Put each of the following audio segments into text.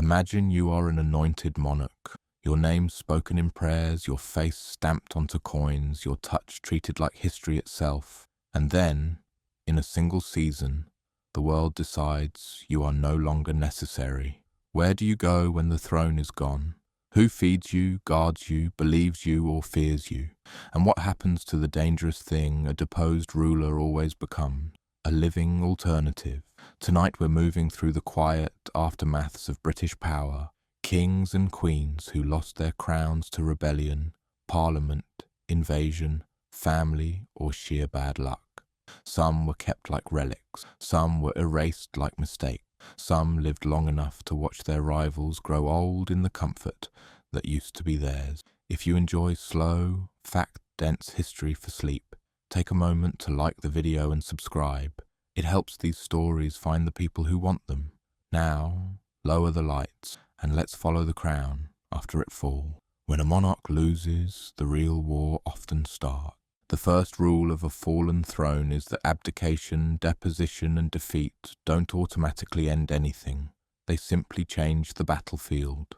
Imagine you are an anointed monarch, your name spoken in prayers, your face stamped onto coins, your touch treated like history itself. And then, in a single season, the world decides you are no longer necessary. Where do you go when the throne is gone? Who feeds you, guards you, believes you, or fears you? And what happens to the dangerous thing a deposed ruler always becomes? A living alternative. Tonight we're moving through the quiet aftermaths of British power, kings and queens who lost their crowns to rebellion, parliament, invasion, family, or sheer bad luck. Some were kept like relics, some were erased like mistakes, some lived long enough to watch their rivals grow old in the comfort that used to be theirs. If you enjoy slow, fact-dense history for sleep, take a moment to like the video and subscribe. It helps these stories find the people who want them. Now, lower the lights and let's follow the crown after it falls. When a monarch loses, the real war often starts. The first rule of a fallen throne is that abdication, deposition, and defeat don't automatically end anything. They simply change the battlefield.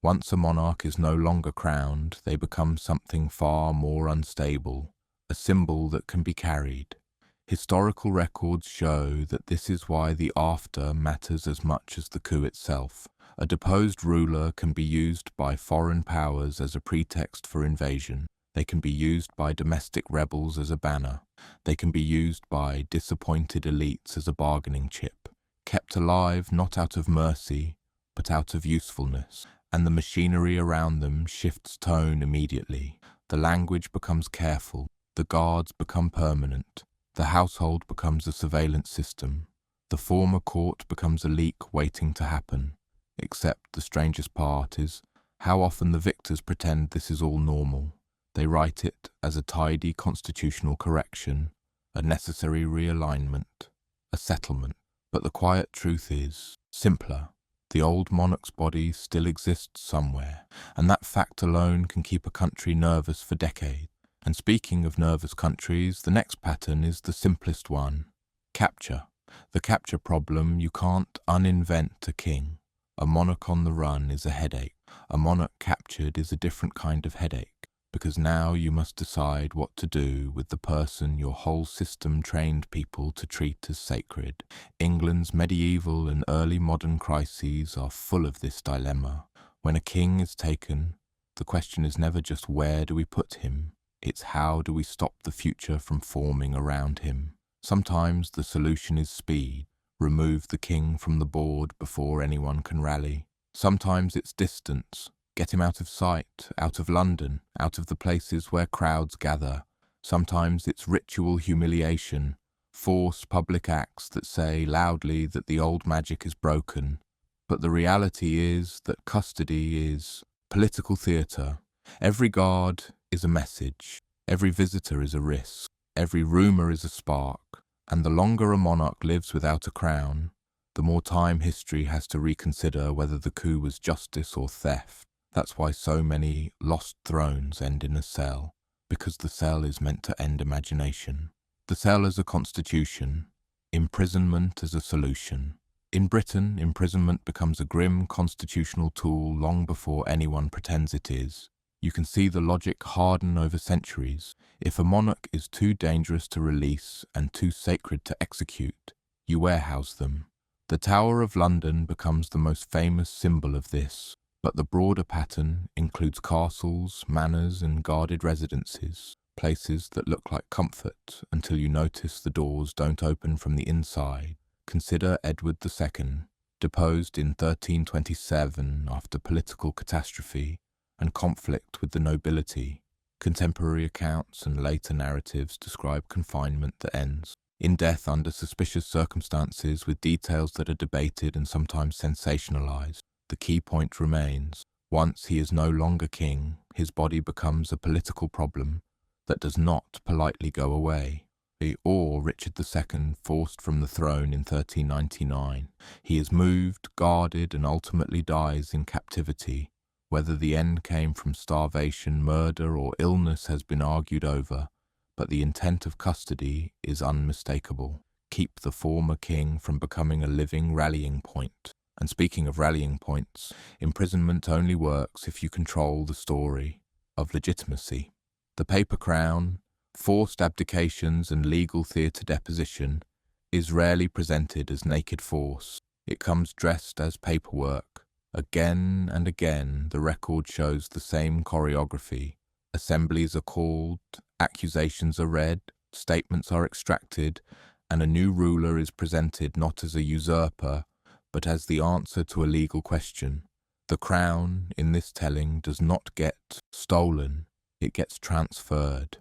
Once a monarch is no longer crowned, they become something far more unstable, a symbol that can be carried. Historical records show that this is why the after matters as much as the coup itself. A deposed ruler can be used by foreign powers as a pretext for invasion. They can be used by domestic rebels as a banner. They can be used by disappointed elites as a bargaining chip, kept alive not out of mercy, but out of usefulness. And the machinery around them shifts tone immediately. The language becomes careful. The guards become permanent. The household becomes a surveillance system. The former court becomes a leak waiting to happen. Except the strangest part is how often the victors pretend this is all normal. They write it as a tidy constitutional correction, a necessary realignment, a settlement. But the quiet truth is simpler. The old monarch's body still exists somewhere, and that fact alone can keep a country nervous for decades. And speaking of nervous countries, the next pattern is the simplest one. Capture. The capture problem: you can't uninvent a king. A monarch on the run is a headache. A monarch captured is a different kind of headache. Because now you must decide what to do with the person your whole system trained people to treat as sacred. England's medieval and early modern crises are full of this dilemma. When a king is taken, the question is never just where do we put him, it's how do we stop the future from forming around him. Sometimes the solution is speed. Remove the king from the board before anyone can rally. Sometimes it's distance. Get him out of sight, out of London, out of the places where crowds gather. Sometimes it's ritual humiliation, forced public acts that say loudly that the old magic is broken. But the reality is that custody is political theatre. Every guard is a message. Every visitor is a risk. Every rumour is a spark. And the longer a monarch lives without a crown, the more time history has to reconsider whether the coup was justice or theft. That's why so many lost thrones end in a cell, because the cell is meant to end imagination. The cell as a constitution, imprisonment as a solution. In Britain, imprisonment becomes a grim constitutional tool long before anyone pretends it is. You can see the logic harden over centuries. If a monarch is too dangerous to release and too sacred to execute, you warehouse them. The Tower of London becomes the most famous symbol of this. But the broader pattern includes castles, manors, and guarded residences, places that look like comfort until you notice the doors don't open from the inside. Consider Edward II, deposed in 1327 after political catastrophe and conflict with the nobility. Contemporary accounts and later narratives describe confinement that ends in death under suspicious circumstances, with details that are debated and sometimes sensationalized. The key point remains: once he is no longer king, his body becomes a political problem that does not politely go away. Or Richard II, forced from the throne in 1399. He is moved, guarded, and ultimately dies in captivity. Whether the end came from starvation, murder, or illness has been argued over, but the intent of custody is unmistakable. Keep the former king from becoming a living rallying point. And speaking of rallying points, imprisonment only works if you control the story of legitimacy. The paper crown, forced abdications and legal theatre deposition is rarely presented as naked force. It comes dressed as paperwork. Again and again, the record shows the same choreography. Assemblies are called, accusations are read, statements are extracted, and a new ruler is presented not as a usurper, but as the answer to a legal question. The crown, in this telling, does not get stolen, it gets transferred.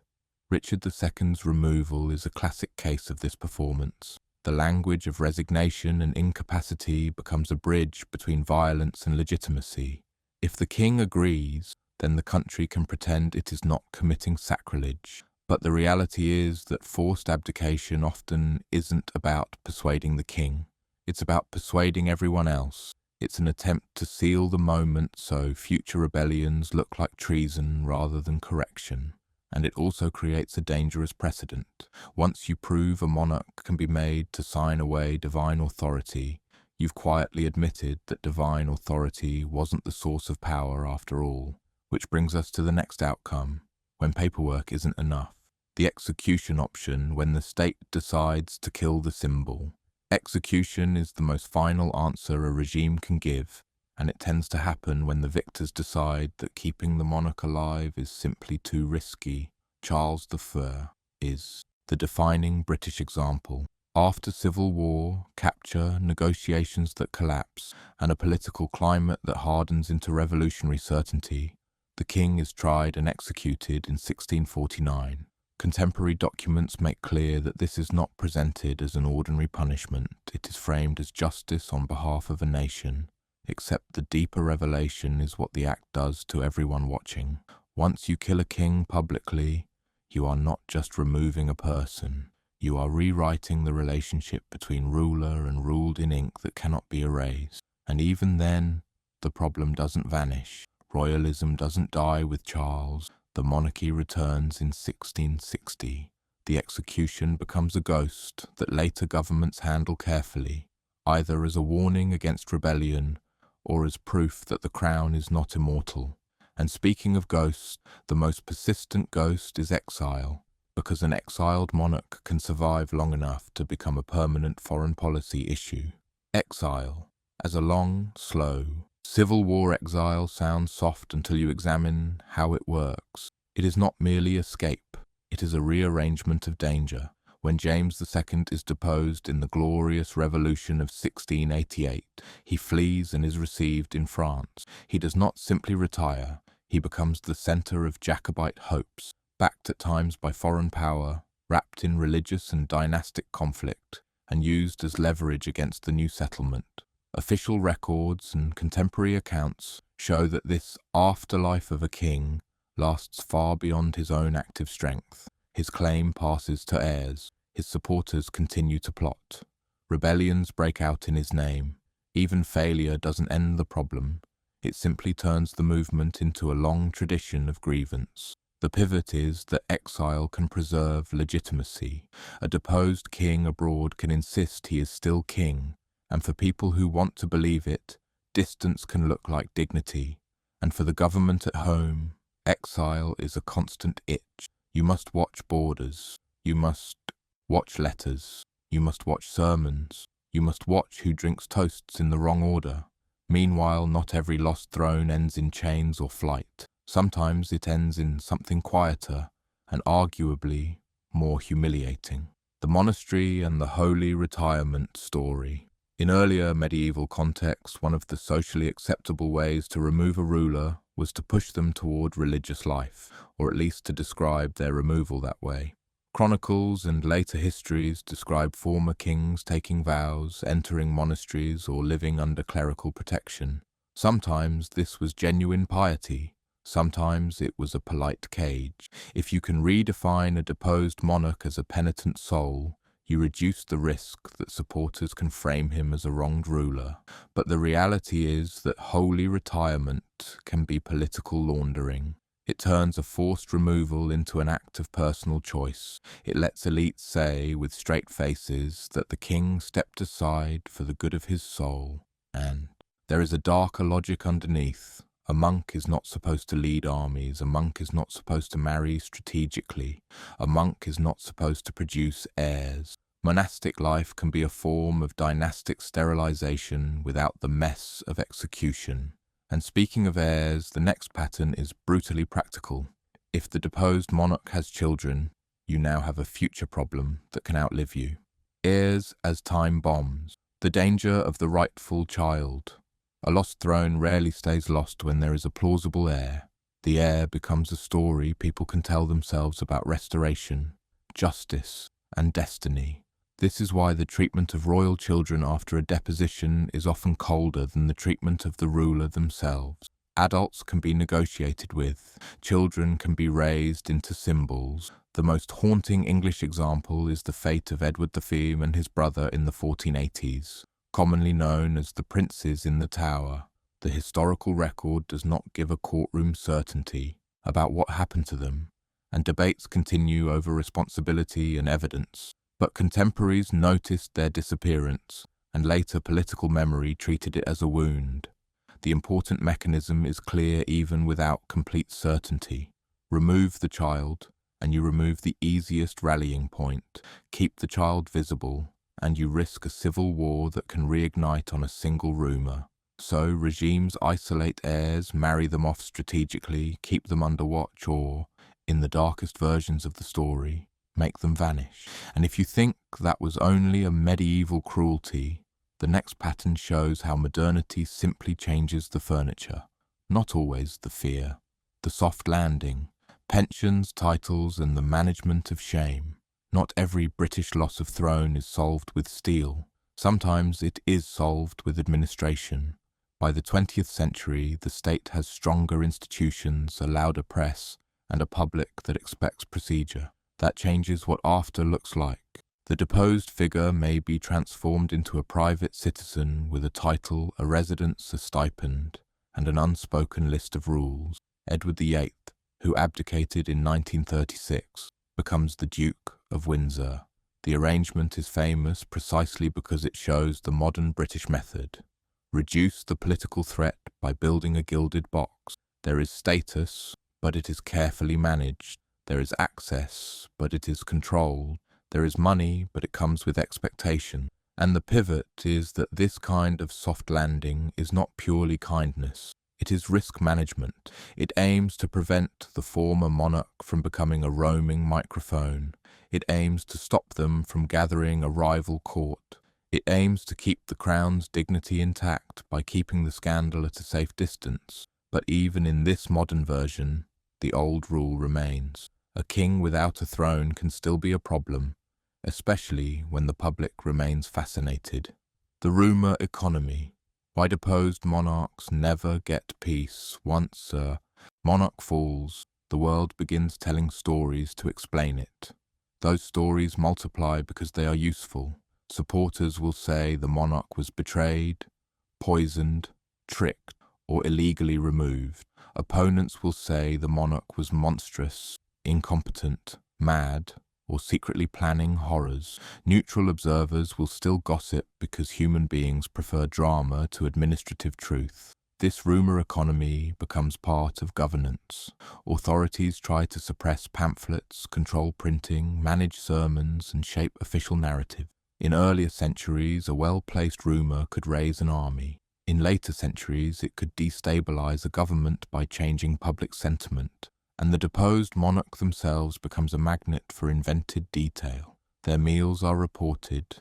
Richard II's removal is a classic case of this performance. The language of resignation and incapacity becomes a bridge between violence and legitimacy. If the king agrees, then the country can pretend it is not committing sacrilege. But the reality is that forced abdication often isn't about persuading the king. It's about persuading everyone else. It's an attempt to seal the moment so future rebellions look like treason rather than correction. And it also creates a dangerous precedent. Once you prove a monarch can be made to sign away divine authority, you've quietly admitted that divine authority wasn't the source of power after all. Which brings us to the next outcome, when paperwork isn't enough. The execution option, when the state decides to kill the symbol. Execution is the most final answer a regime can give, and it tends to happen when the victors decide that keeping the monarch alive is simply too risky. Charles I is the defining British example. After civil war, capture, negotiations that collapse, and a political climate that hardens into revolutionary certainty, the king is tried and executed in 1649. Contemporary documents make clear that this is not presented as an ordinary punishment. It is framed as justice on behalf of a nation. Except the deeper revelation is what the act does to everyone watching. Once you kill a king publicly, you are not just removing a person. You are rewriting the relationship between ruler and ruled in ink that cannot be erased. And even then, the problem doesn't vanish. Royalism doesn't die with Charles. The monarchy returns in 1660. The execution becomes a ghost that later governments handle carefully, either as a warning against rebellion or as proof that the crown is not immortal. And speaking of ghosts, the most persistent ghost is exile, because an exiled monarch can survive long enough to become a permanent foreign policy issue. Exile, as a long, slow, Civil War exile sounds soft until you examine how it works. It is not merely escape, it is a rearrangement of danger. When James II is deposed in the glorious revolution of 1688, he flees and is received in France. He does not simply retire, he becomes the centre of Jacobite hopes, backed at times by foreign power, wrapped in religious and dynastic conflict, and used as leverage against the new settlement. Official records and contemporary accounts show that this afterlife of a king lasts far beyond his own active strength. His claim passes to heirs. His supporters continue to plot. Rebellions break out in his name. Even failure doesn't end the problem. It simply turns the movement into a long tradition of grievance. The pivot is that exile can preserve legitimacy. A deposed king abroad can insist he is still king. And for people who want to believe it, distance can look like dignity. And for the government at home, exile is a constant itch. You must watch borders. You must watch letters. You must watch sermons. You must watch who drinks toasts in the wrong order. Meanwhile, not every lost throne ends in chains or flight. Sometimes it ends in something quieter and arguably more humiliating. The monastery and the holy retirement story. In earlier medieval contexts, one of the socially acceptable ways to remove a ruler was to push them toward religious life, or at least to describe their removal that way. Chronicles and later histories describe former kings taking vows, entering monasteries, or living under clerical protection. Sometimes this was genuine piety. Sometimes it was a polite cage. If you can redefine a deposed monarch as a penitent soul, you reduce the risk that supporters can frame him as a wronged ruler. But the reality is that holy retirement can be political laundering. It turns a forced removal into an act of personal choice. It lets elites say, with straight faces, that the king stepped aside for the good of his soul. And there is a darker logic underneath. A monk is not supposed to lead armies. A monk is not supposed to marry strategically. A monk is not supposed to produce heirs. Monastic life can be a form of dynastic sterilization without the mess of execution. And speaking of heirs, the next pattern is brutally practical. If the deposed monarch has children, you now have a future problem that can outlive you. Heirs as time bombs. The danger of the rightful child. A lost throne rarely stays lost when there is a plausible heir. The heir becomes a story people can tell themselves about restoration, justice, and destiny. This is why the treatment of royal children after a deposition is often colder than the treatment of the ruler themselves. Adults can be negotiated with. Children can be raised into symbols. The most haunting English example is the fate of Edward VIII and his brother in the 1480s. Commonly known as the princes in the Tower, the historical record does not give a courtroom certainty about what happened to them, and debates continue over responsibility and evidence. But contemporaries noticed their disappearance, and later political memory treated it as a wound. The important mechanism is clear even without complete certainty. Remove the child, and you remove the easiest rallying point. Keep the child visible, and you risk a civil war that can reignite on a single rumour. So regimes isolate heirs, marry them off strategically, keep them under watch, or, in the darkest versions of the story, make them vanish. And if you think that was only a medieval cruelty, the next pattern shows how modernity simply changes the furniture, not always the fear. The soft landing, pensions, titles, and the management of shame. Not every British loss of throne is solved with steel. Sometimes it is solved with administration. By the 20th century, the state has stronger institutions, a louder press, and a public that expects procedure. That changes what after looks like. The deposed figure may be transformed into a private citizen with a title, a residence, a stipend, and an unspoken list of rules. Edward VIII, who abdicated in 1936, becomes the Duke of Windsor. The arrangement is famous precisely because it shows the modern British method. Reduce the political threat by building a gilded box. There is status, but it is carefully managed. There is access, but it is controlled. There is money, but it comes with expectation. And the pivot is that this kind of soft landing is not purely kindness. It is risk management. It aims to prevent the former monarch from becoming a roaming microphone. It aims to stop them from gathering a rival court. It aims to keep the crown's dignity intact by keeping the scandal at a safe distance. But even in this modern version, the old rule remains. A king without a throne can still be a problem, especially when the public remains fascinated. The rumour economy. Why deposed monarchs never get peace. Once a monarch falls, the world begins telling stories to explain it. Those stories multiply because they are useful. Supporters will say the monarch was betrayed, poisoned, tricked, or illegally removed. Opponents will say the monarch was monstrous, incompetent, mad, or secretly planning horrors. Neutral observers will still gossip because human beings prefer drama to administrative truth. This rumour economy becomes part of governance. Authorities try to suppress pamphlets, control printing, manage sermons, and shape official narrative. In earlier centuries, a well-placed rumour could raise an army. In later centuries, it could destabilise a government by changing public sentiment. And the deposed monarch themselves becomes a magnet for invented detail. Their meals are reported,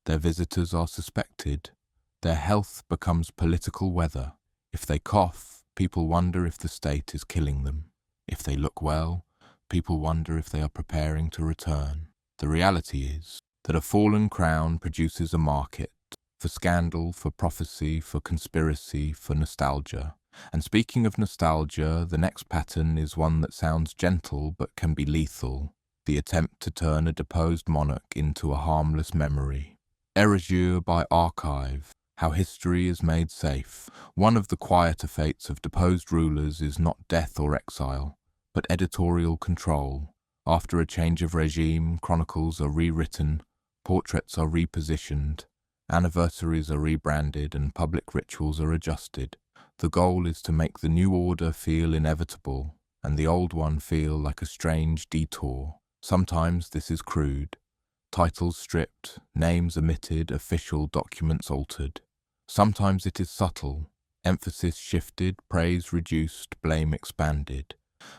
their visitors are suspected, their health becomes political weather. If they cough, people wonder if the state is killing them. If they look well, people wonder if they are preparing to return. The reality is that a fallen crown produces a market for scandal, for prophecy, for conspiracy, for nostalgia. And speaking of nostalgia, the next pattern is one that sounds gentle but can be lethal. The attempt to turn a deposed monarch into a harmless memory. Erasure by archive. How history is made safe. One of the quieter fates of deposed rulers is not death or exile, but editorial control. After a change of regime, chronicles are rewritten, portraits are repositioned, Anniversaries are rebranded and public rituals are adjusted. The goal is to make the new order feel inevitable and the old one feel like a strange detour. Sometimes this is crude. Titles stripped, names omitted, official documents altered. Sometimes it is subtle. Emphasis shifted, praise reduced, blame expanded.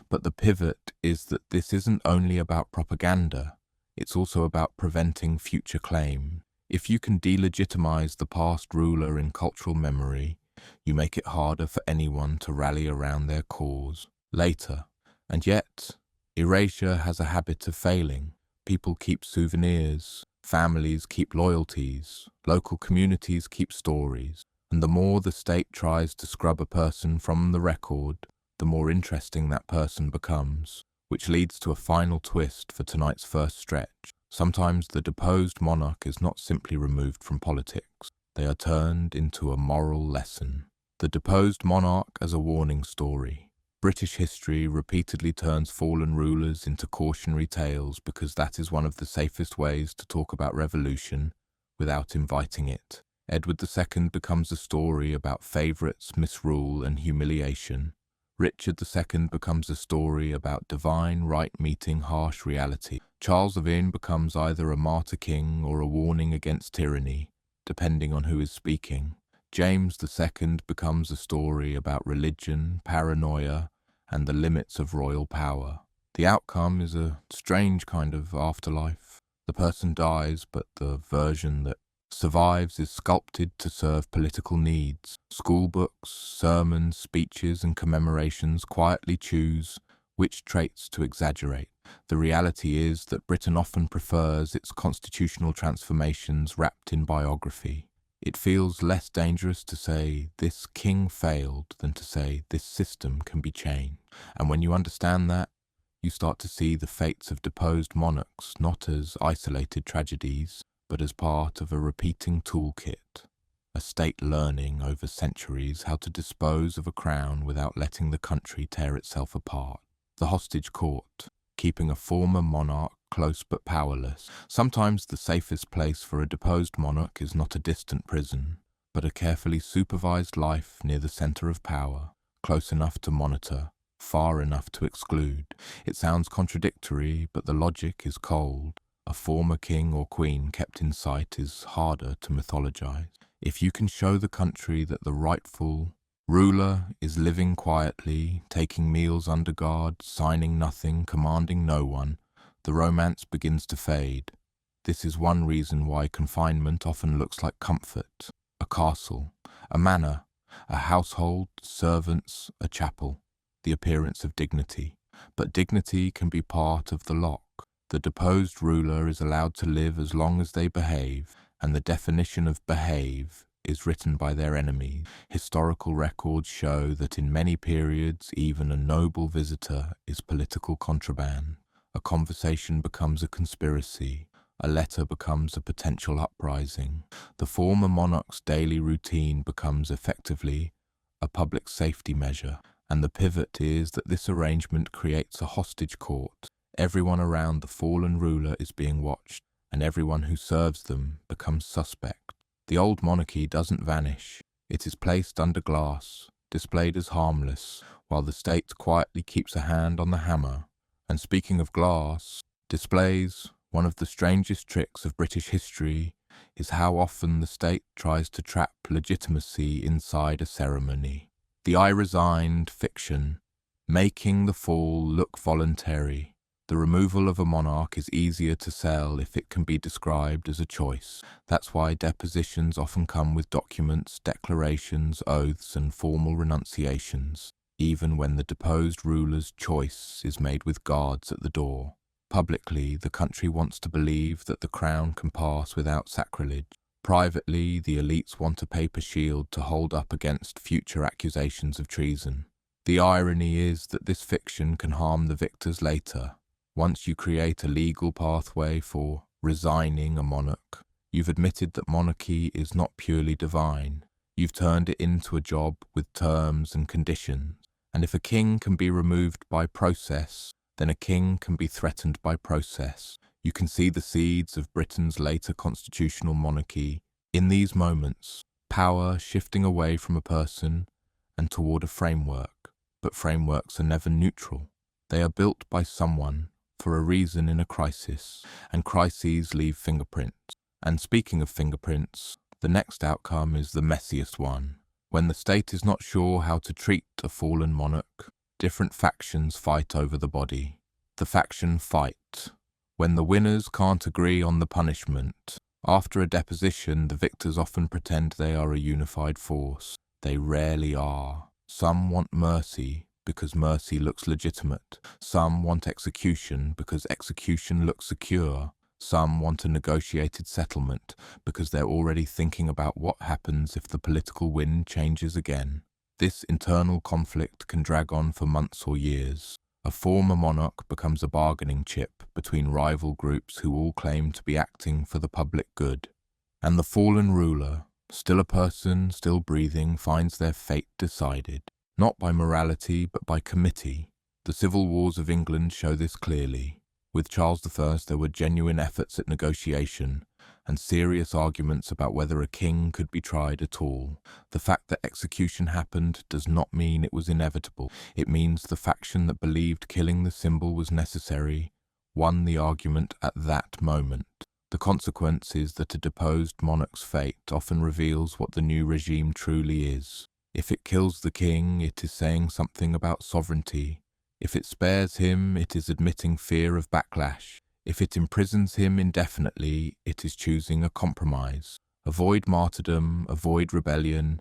But the pivot is that this isn't only about propaganda, it's also about preventing future claim. If you can delegitimize the past ruler in cultural memory, you make it harder for anyone to rally around their cause later. And yet, erasure has a habit of failing. People keep souvenirs, families keep loyalties, local communities keep stories. And the more the state tries to scrub a person from the record, the more interesting that person becomes, which leads to a final twist for tonight's first stretch. Sometimes the deposed monarch is not simply removed from politics. They are turned into a moral lesson. The deposed monarch as a warning story. British history repeatedly turns fallen rulers into cautionary tales because that is one of the safest ways to talk about revolution without inviting it. Edward II becomes a story about favourites, misrule and humiliation. Richard II becomes a story about divine right meeting harsh reality. Charles VIII becomes either a martyr king or a warning against tyranny, depending on who is speaking. James II becomes a story about religion, paranoia, and the limits of royal power. The outcome is a strange kind of afterlife. The person dies, but the version that survives is sculpted to serve political needs. School books, sermons, speeches, and commemorations quietly choose which traits to exaggerate. The reality is that Britain often prefers its constitutional transformations wrapped in biography. It feels less dangerous to say, this king failed, than to say, this system can be changed. And when you understand that, you start to see the fates of deposed monarchs not as isolated tragedies, but as part of a repeating toolkit, a state learning over centuries how to dispose of a crown without letting the country tear itself apart. The hostage court, keeping a former monarch close but powerless. Sometimes the safest place for a deposed monarch is not a distant prison, but a carefully supervised life near the centre of power, close enough to monitor, far enough to exclude. It sounds contradictory, but the logic is cold. A former king or queen kept in sight is harder to mythologize. If you can show the country that the rightful ruler is living quietly, taking meals under guard, signing nothing, commanding no one, the romance begins to fade. This is one reason why confinement often looks like comfort, a castle, a manor, a household, servants, a chapel, the appearance of dignity. But dignity can be part of the lock. The deposed ruler is allowed to live as long as they behave, and the definition of behave is written by their enemies. Historical records show that in many periods, even a noble visitor is political contraband. A conversation becomes a conspiracy. A letter becomes a potential uprising. The former monarch's daily routine becomes effectively a public safety measure, and the pivot is that this arrangement creates a hostage court. Everyone around the fallen ruler is being watched, and everyone who serves them becomes suspect. The old monarchy doesn't vanish. It is placed under glass, displayed as harmless, while the state quietly keeps a hand on the hammer. And speaking of glass, displays, one of the strangest tricks of British history is how often the state tries to trap legitimacy inside a ceremony. The I resigned fiction, making the fall look voluntary. The removal of a monarch is easier to sell if it can be described as a choice. That's why depositions often come with documents, declarations, oaths, and formal renunciations, even when the deposed ruler's choice is made with guards at the door. Publicly, the country wants to believe that the crown can pass without sacrilege. Privately, the elites want a paper shield to hold up against future accusations of treason. The irony is that this fiction can harm the victors later. Once you create a legal pathway for resigning a monarch, you've admitted that monarchy is not purely divine. You've turned it into a job with terms and conditions. And if a king can be removed by process, then a king can be threatened by process. You can see the seeds of Britain's later constitutional monarchy In these moments, power shifting away from a person and toward a framework, but frameworks are never neutral. They are built by someone for a reason in a crisis, and crises leave fingerprints. And speaking of fingerprints, the next outcome is the messiest one. When the state is not sure how to treat a fallen monarch, different factions fight over the body. The faction fight. When the winners can't agree on the punishment, after a deposition, the victors often pretend they are a unified force. They rarely are. Some want mercy because mercy looks legitimate. Some want execution because execution looks secure. Some want a negotiated settlement because they're already thinking about what happens if the political wind changes again. This internal conflict can drag on for months or years. A former monarch becomes a bargaining chip between rival groups who all claim to be acting for the public good. And the fallen ruler, still a person, still breathing, finds their fate decided, not by morality but by committee. The civil wars of England show this clearly. With Charles I, there were genuine efforts at negotiation and serious arguments about whether a king could be tried at all. The fact that execution happened does not mean it was inevitable. It means the faction that believed killing the symbol was necessary won the argument at that moment. The consequence is that a deposed monarch's fate often reveals what the new regime truly is. If it kills the king, it is saying something about sovereignty. If it spares him, it is admitting fear of backlash. If it imprisons him indefinitely, it is choosing a compromise. Avoid martyrdom, avoid rebellion,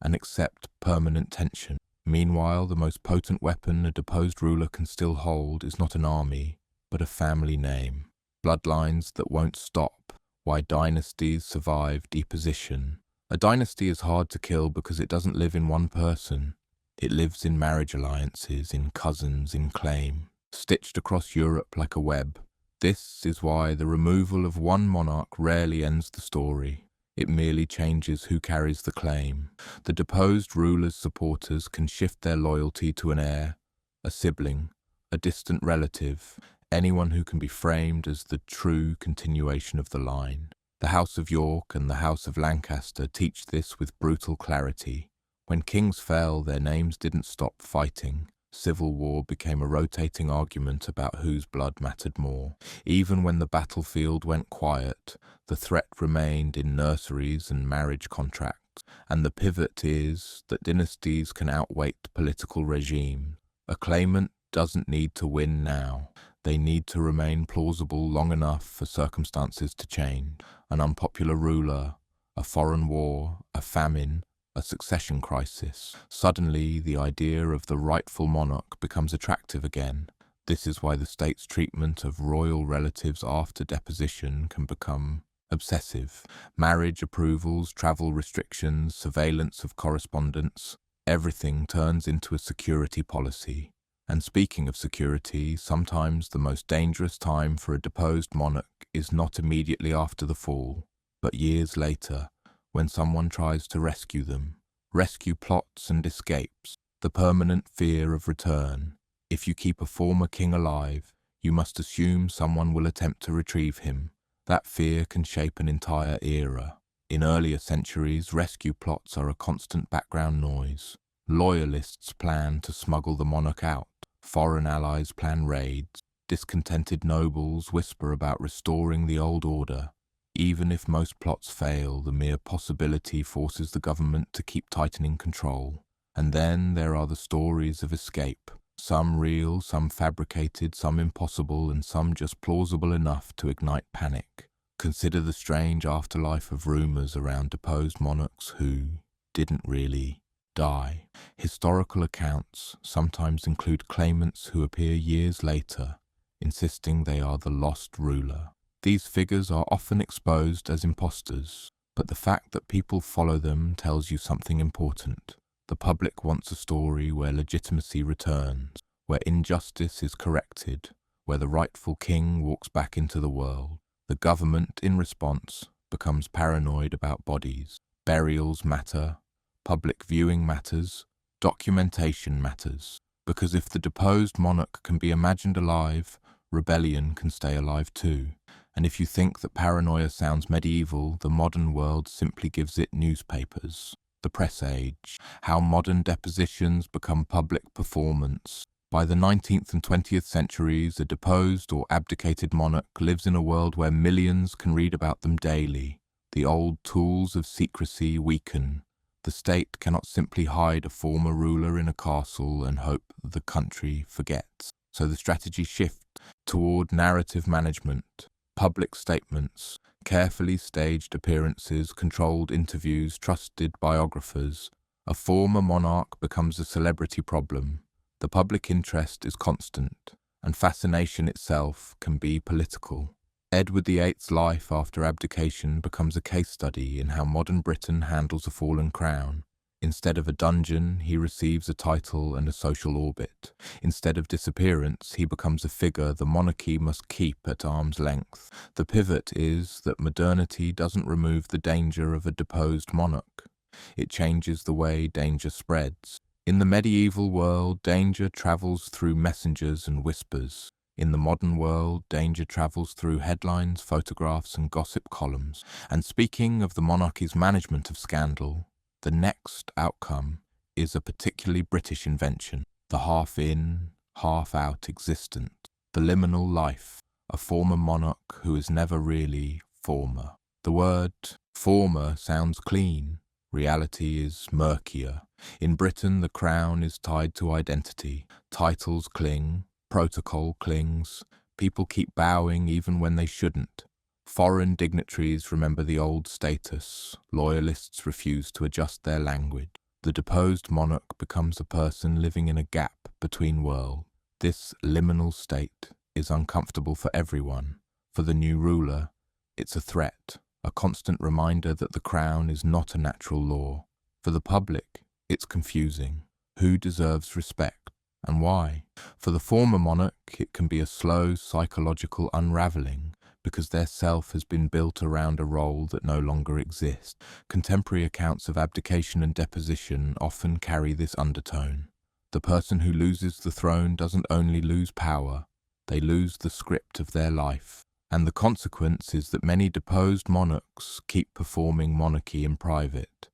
and accept permanent tension. Meanwhile, the most potent weapon a deposed ruler can still hold is not an army, but a family name. Bloodlines that won't stop. Why dynasties survive deposition. A dynasty is hard to kill because it doesn't live in one person. It lives in marriage alliances, in cousins, in claim, stitched across Europe like a web. This is why the removal of one monarch rarely ends the story. It merely changes who carries the claim. The deposed ruler's supporters can shift their loyalty to an heir, a sibling, a distant relative, anyone who can be framed as the true continuation of the line. The House of York and the House of Lancaster teach this with brutal clarity. When kings fell, their names didn't stop fighting. Civil war became a rotating argument about whose blood mattered more. Even when the battlefield went quiet, the threat remained in nurseries and marriage contracts. And the pivot is that dynasties can outweight political regimes. A claimant doesn't need to win now. They need to remain plausible long enough for circumstances to change. An unpopular ruler, a foreign war, a famine, a succession crisis. Suddenly, the idea of the rightful monarch becomes attractive again. This is why the state's treatment of royal relatives after deposition can become obsessive. Marriage approvals, travel restrictions, surveillance of correspondence, everything turns into a security policy. And speaking of security, sometimes the most dangerous time for a deposed monarch is not immediately after the fall, but years later, when someone tries to rescue them. Rescue plots and escapes, the permanent fear of return. If you keep a former king alive, you must assume someone will attempt to retrieve him. That fear can shape an entire era. In earlier centuries, rescue plots are a constant background noise. Loyalists plan to smuggle the monarch out. Foreign allies plan raids. Discontented nobles whisper about restoring the old order. Even if most plots fail, the mere possibility forces the government to keep tightening control. And then there are the stories of escape. Some real, some fabricated, some impossible, and some just plausible enough to ignite panic. Consider the strange afterlife of rumours around deposed monarchs who didn't really die. Historical accounts sometimes include claimants who appear years later, insisting they are the lost ruler. These figures are often exposed as imposters, but the fact that people follow them tells you something important. The public wants a story where legitimacy returns, where injustice is corrected, where the rightful king walks back into the world. The government, in response, becomes paranoid about bodies. Burials matter, public viewing matters, documentation matters. Because if the deposed monarch can be imagined alive, rebellion can stay alive too. And if you think that paranoia sounds medieval, the modern world simply gives it newspapers. The press age, how modern depositions become public performance. By the 19th and 20th centuries, a deposed or abdicated monarch lives in a world where millions can read about them daily. The old tools of secrecy weaken. The state cannot simply hide a former ruler in a castle and hope the country forgets. So the strategy shifts toward narrative management, public statements, carefully staged appearances, controlled interviews, trusted biographers. A former monarch becomes a celebrity problem. The public interest is constant, and fascination itself can be political. Edward VIII's life after abdication becomes a case study in how modern Britain handles a fallen crown. Instead of a dungeon, he receives a title and a social orbit. Instead of disappearance, he becomes a figure the monarchy must keep at arm's length. The pivot is that modernity doesn't remove the danger of a deposed monarch. It changes the way danger spreads. In the medieval world, danger travels through messengers and whispers. In the modern world, danger travels through headlines, photographs, and gossip columns. And speaking of the monarchy's management of scandal, the next outcome is a particularly British invention, the half-in, half-out existence, the liminal life, a former monarch who is never really former. The word former sounds clean. Reality is murkier. In Britain, the crown is tied to identity. Titles cling, protocol clings. People keep bowing even when they shouldn't. Foreign dignitaries remember the old status. Loyalists refuse to adjust their language. The deposed monarch becomes a person living in a gap between worlds. This liminal state is uncomfortable for everyone. For the new ruler, it's a threat, a constant reminder that the crown is not a natural law. For the public, it's confusing. Who deserves respect, and why? For the former monarch, it can be a slow psychological unraveling, because their self has been built around a role that no longer exists. Contemporary accounts of abdication and deposition often carry this undertone. The person who loses the throne doesn't only lose power, they lose the script of their life. And the consequence is that many deposed monarchs keep performing monarchy in private,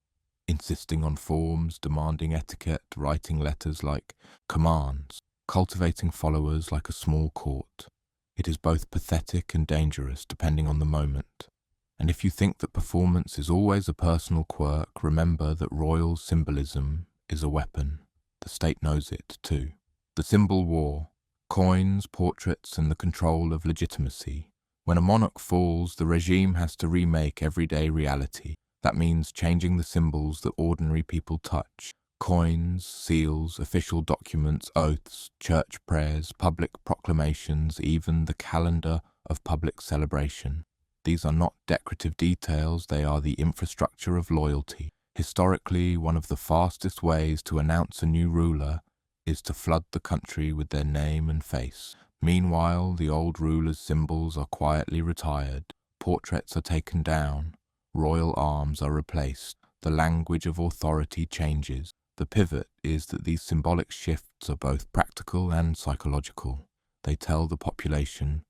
insisting on forms, demanding etiquette, writing letters like commands, cultivating followers like a small court. It is both pathetic and dangerous depending on the moment. And if you think that performance is always a personal quirk, remember that royal symbolism is a weapon. The state knows it too. The symbol war, coins, portraits, and the control of legitimacy. When a monarch falls, the regime has to remake everyday reality. That means changing the symbols that ordinary people touch. Coins, seals, official documents, oaths, church prayers, public proclamations, even the calendar of public celebration. These are not decorative details, they are the infrastructure of loyalty. Historically, one of the fastest ways to announce a new ruler is to flood the country with their name and face. Meanwhile, the old ruler's symbols are quietly retired, portraits are taken down, royal arms are replaced, the language of authority changes. The pivot is that these symbolic shifts are both practical and psychological. They tell the population,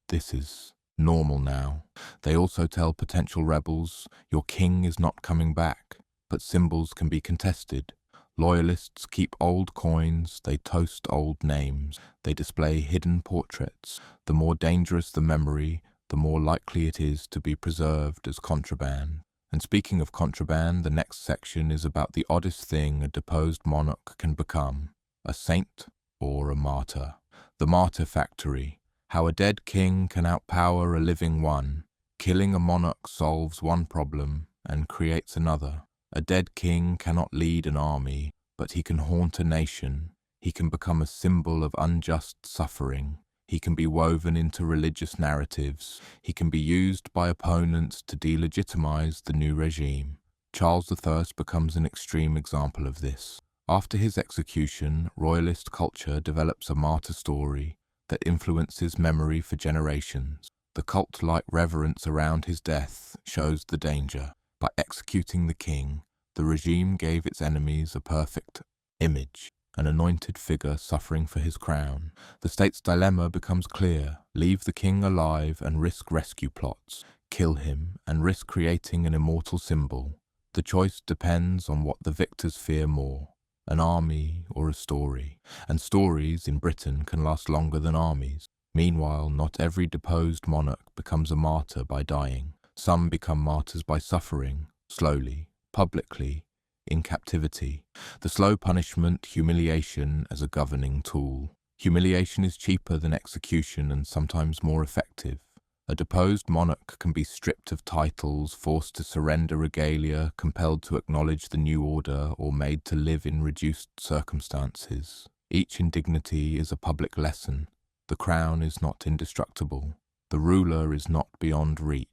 this is normal now. They also tell potential rebels, your king is not coming back. But symbols can be contested. Loyalists keep old coins, they toast old names, they display hidden portraits. The more dangerous the memory, the more likely it is to be preserved as contraband. And speaking of contraband, the next section is about the oddest thing a deposed monarch can become, a saint or a martyr. The Martyr Factory, how a dead king can outpower a living one. Killing a monarch solves one problem and creates another. A dead king cannot lead an army, but he can haunt a nation. He can become a symbol of unjust suffering. He can be woven into religious narratives. He can be used by opponents to delegitimize the new regime. Charles I becomes an extreme example of this. After his execution, royalist culture develops a martyr story that influences memory for generations. The cult-like reverence around his death shows the danger. By executing the king, the regime gave its enemies a perfect image. an anointed figure suffering for his crown. The state's dilemma becomes clear: leave the king alive and risk rescue plots, kill him and risk creating an immortal symbol. The choice depends on what the victors fear more, an army or a story. And stories in Britain can last longer than armies. Meanwhile, not every deposed monarch becomes a martyr by dying. Some become martyrs by suffering, slowly, publicly, in captivity. The slow punishment, humiliation as a governing tool. Humiliation is cheaper than execution and sometimes more effective. A deposed monarch can be stripped of titles, forced to surrender regalia, compelled to acknowledge the new order, or made to live in reduced circumstances. Each indignity is a public lesson. The crown is not indestructible. The ruler is not beyond reach.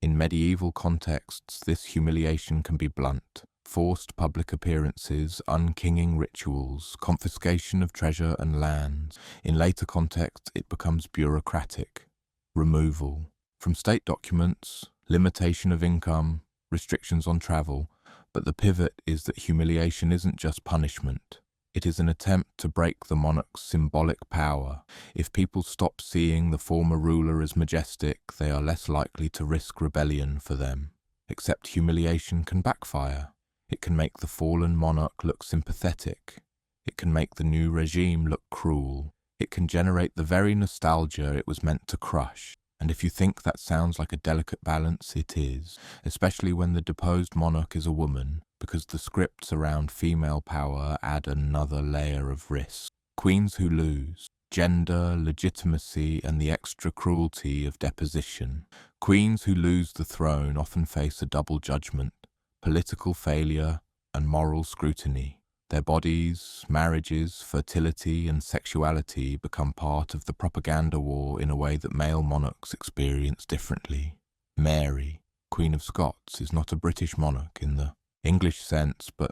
In medieval contexts, this humiliation can be blunt. Forced public appearances, unkinging rituals, confiscation of treasure and lands. In later contexts, it becomes bureaucratic. Removal from state documents, limitation of income, restrictions on travel, but the pivot is that humiliation isn't just punishment. It is an attempt to break the monarch's symbolic power. If people stop seeing the former ruler as majestic, they are less likely to risk rebellion for them. Except humiliation can backfire. It can make the fallen monarch look sympathetic. It can make the new regime look cruel. It can generate the very nostalgia it was meant to crush. And if you think that sounds like a delicate balance, it is, especially when the deposed monarch is a woman, because the scripts around female power add another layer of risk. Queens who lose, gender, legitimacy, and the extra cruelty of deposition. Queens who lose the throne often face a double judgment: political failure and moral scrutiny. Their bodies, marriages, fertility, and sexuality become part of the propaganda war in a way that male monarchs experience differently. Mary, Queen of Scots, is not a British monarch in the English sense, but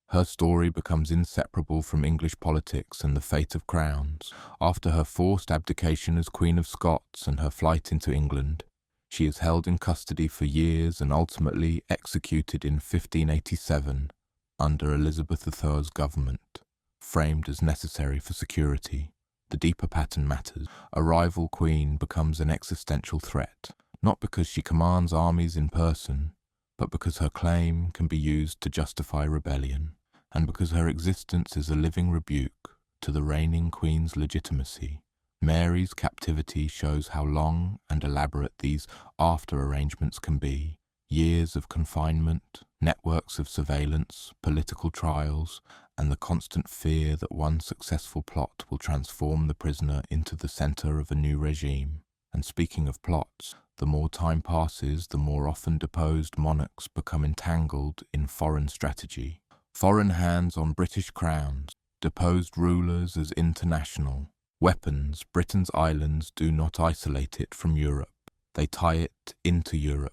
her story becomes inseparable from English politics and the fate of crowns. After her forced abdication as Queen of Scots and her flight into England, she is held in custody for years and ultimately executed in 1587 under Elizabeth III's government, framed as necessary for security. The deeper pattern matters. A rival queen becomes an existential threat, not because she commands armies in person, but because her claim can be used to justify rebellion, and because her existence is a living rebuke to the reigning queen's legitimacy. Mary's captivity shows how long and elaborate these after-arrangements can be. Years of confinement, networks of surveillance, political trials, and the constant fear that one successful plot will transform the prisoner into the center of a new regime. And speaking of plots, the more time passes, the more often deposed monarchs become entangled in foreign strategy. Foreign hands on British crowns, deposed rulers as international. Weapons, Britain's islands do not isolate it from Europe. They tie it into Europe.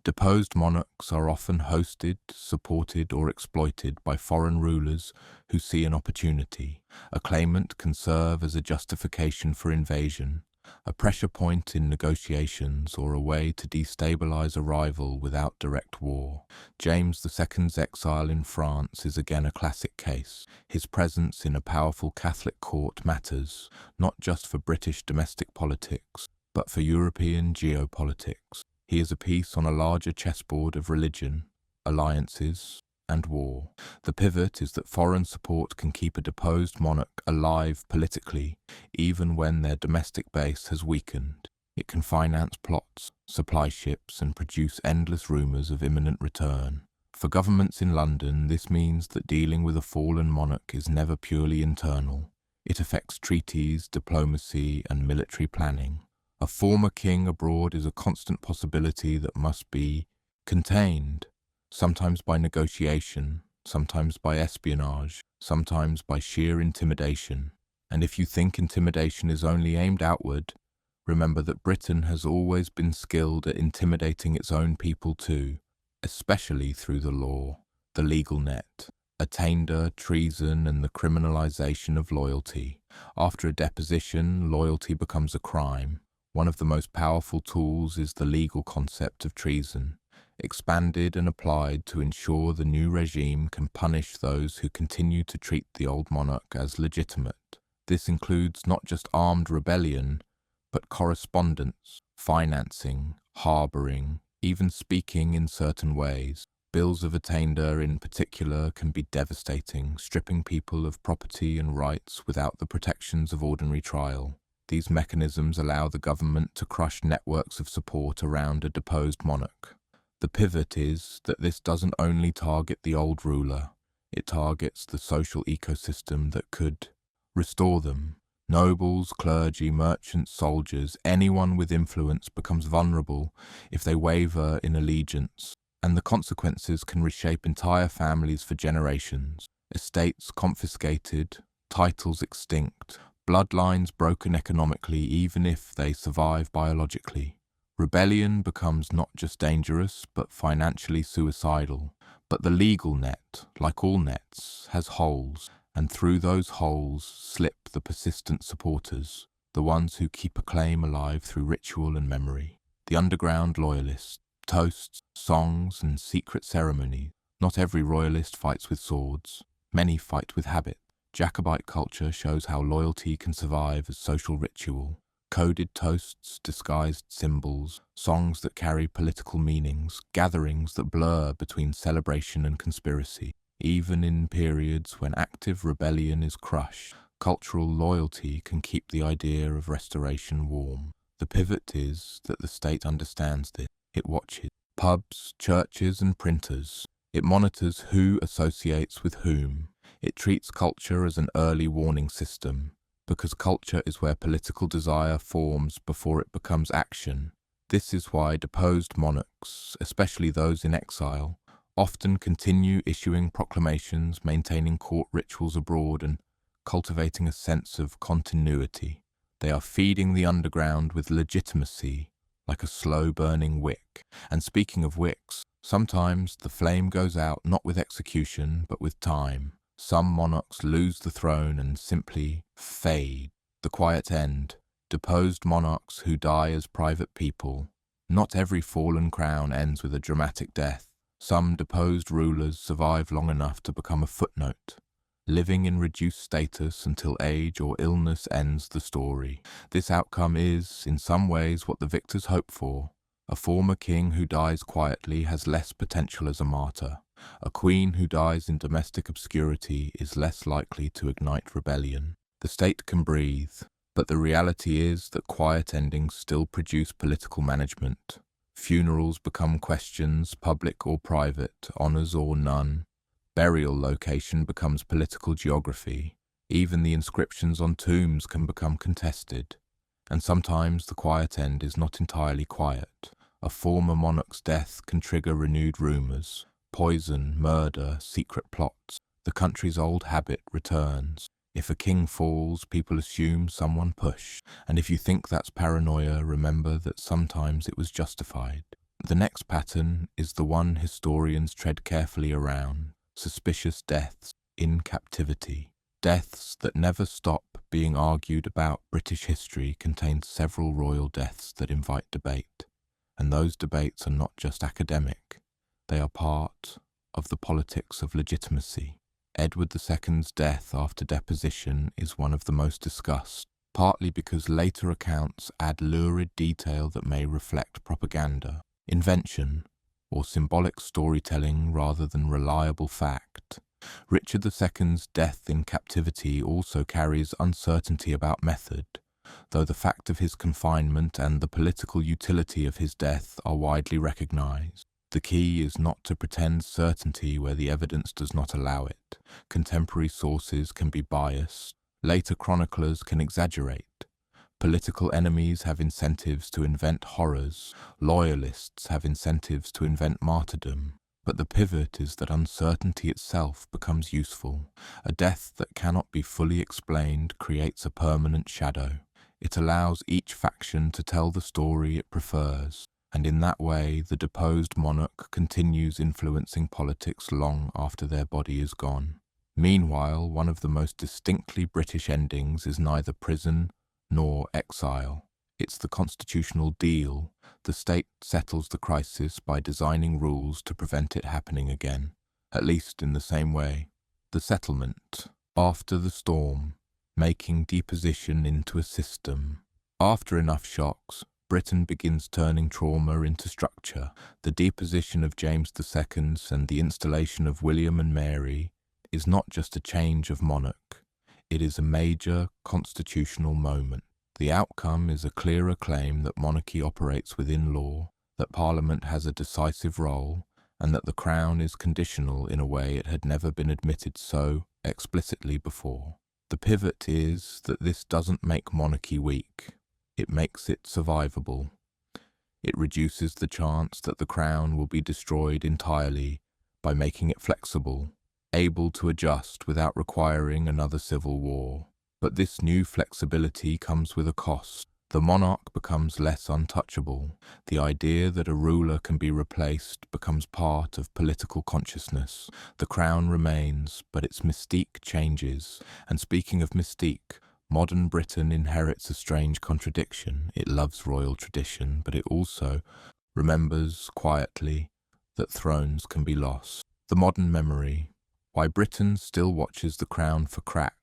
Deposed monarchs are often hosted, supported, or exploited by foreign rulers who see an opportunity. A claimant can serve as a justification for invasion, a pressure point in negotiations, or a way to destabilize a rival without direct war. James II's exile in France is again a classic case. His presence in a powerful Catholic court matters, not just for British domestic politics, but for European geopolitics. He is a piece on a larger chessboard of religion, alliances, and war. The pivot is that foreign support can keep a deposed monarch alive politically, even when their domestic base has weakened. It can finance plots, supply ships, and produce endless rumours of imminent return. For governments in London, this means that dealing with a fallen monarch is never purely internal. It affects treaties, diplomacy, and military planning. A former king abroad is a constant possibility that must be contained, sometimes by negotiation, sometimes by espionage, sometimes by sheer intimidation. And if you think intimidation is only aimed outward, remember that Britain has always been skilled at intimidating its own people too, especially through the law, the legal net, attainder, treason, and the criminalization of loyalty. After a deposition, loyalty becomes a crime. One of the most powerful tools is the legal concept of treason. expanded and applied to ensure the new regime can punish those who continue to treat the old monarch as legitimate. This includes not just armed rebellion, but correspondence, financing, harbouring, even speaking in certain ways. Bills of attainder in particular can be devastating, stripping people of property and rights without the protections of ordinary trial. These mechanisms allow the government to crush networks of support around a deposed monarch. The pivot is that this doesn't only target the old ruler, it targets the social ecosystem that could restore them. Nobles, clergy, merchants, soldiers, anyone with influence becomes vulnerable if they waver in allegiance, and the consequences can reshape entire families for generations. Estates confiscated, titles extinct, bloodlines broken economically even if they survive biologically. Rebellion becomes not just dangerous but financially suicidal. But the legal net, like all nets, has holes, and through those holes slip the persistent supporters, the ones who keep a claim alive through ritual and memory. The underground loyalists, toasts, songs, and secret ceremonies. Not every royalist fights with swords. Many fight with habit. Jacobite culture shows how loyalty can survive as social ritual. Coded toasts, disguised symbols, songs that carry political meanings, gatherings that blur between celebration and conspiracy. Even in periods when active rebellion is crushed, cultural loyalty can keep the idea of restoration warm. The pivot is that the state understands this. It watches pubs, churches, and printers. It monitors who associates with whom. It treats culture as an early warning system, because culture is where political desire forms before it becomes action. This is why deposed monarchs, especially those in exile, often continue issuing proclamations, maintaining court rituals abroad, and cultivating a sense of continuity. They are feeding the underground with legitimacy, like a slow-burning wick. And speaking of wicks, sometimes the flame goes out not with execution, but with time. Some monarchs lose the throne and simply fade. The quiet end. Deposed monarchs who die as private people. Not every fallen crown ends with a dramatic death. Some deposed rulers survive long enough to become a footnote, living in reduced status until age or illness ends the story. This outcome is, in some ways, what the victors hope for. A former king who dies quietly has less potential as a martyr. A queen who dies in domestic obscurity is less likely to ignite rebellion. The state can breathe, but the reality is that quiet endings still produce political management. Funerals become questions, public or private, honours or none. Burial location becomes political geography. Even the inscriptions on tombs can become contested. And sometimes the quiet end is not entirely quiet. A former monarch's death can trigger renewed rumours. Poison, murder, secret plots. The country's old habit returns. If a king falls, people assume someone pushed. And if you think that's paranoia, remember that sometimes it was justified. The next pattern is the one historians tread carefully around. Suspicious deaths in captivity. Deaths that never stop being argued about. British history contains several royal deaths that invite debate. And those debates are not just academic. They are part of the politics of legitimacy. Edward II's death after deposition is one of the most discussed, partly because later accounts add lurid detail that may reflect propaganda, invention, or symbolic storytelling rather than reliable fact. Richard II's death in captivity also carries uncertainty about method, though the fact of his confinement and the political utility of his death are widely recognised. The key is not to pretend certainty where the evidence does not allow it. Contemporary sources can be biased. Later chroniclers can exaggerate. Political enemies have incentives to invent horrors. Loyalists have incentives to invent martyrdom. But the pivot is that uncertainty itself becomes useful. A death that cannot be fully explained creates a permanent shadow. It allows each faction to tell the story it prefers. And in that way, the deposed monarch continues influencing politics long after their body is gone. Meanwhile, one of the most distinctly British endings is neither prison nor exile. It's the constitutional deal. The state settles the crisis by designing rules to prevent it happening again, at least in the same way. The settlement, after the storm, making deposition into a system. After enough shocks, Britain begins turning trauma into structure. The deposition of James II and the installation of William and Mary is not just a change of monarch. It is a major constitutional moment. The outcome is a clearer claim that monarchy operates within law, that Parliament has a decisive role, and that the Crown is conditional in a way it had never been admitted so explicitly before. The pivot is that this doesn't make monarchy weak. It makes it survivable. It reduces the chance that the Crown will be destroyed entirely by making it flexible, able to adjust without requiring another civil war. But this new flexibility comes with a cost. The monarch becomes less untouchable. The idea that a ruler can be replaced becomes part of political consciousness. The crown remains, but its mystique changes. And speaking of mystique, modern Britain inherits a strange contradiction. It loves royal tradition, but it also remembers quietly that thrones can be lost. The modern memory. Why Britain still watches the crown for cracks.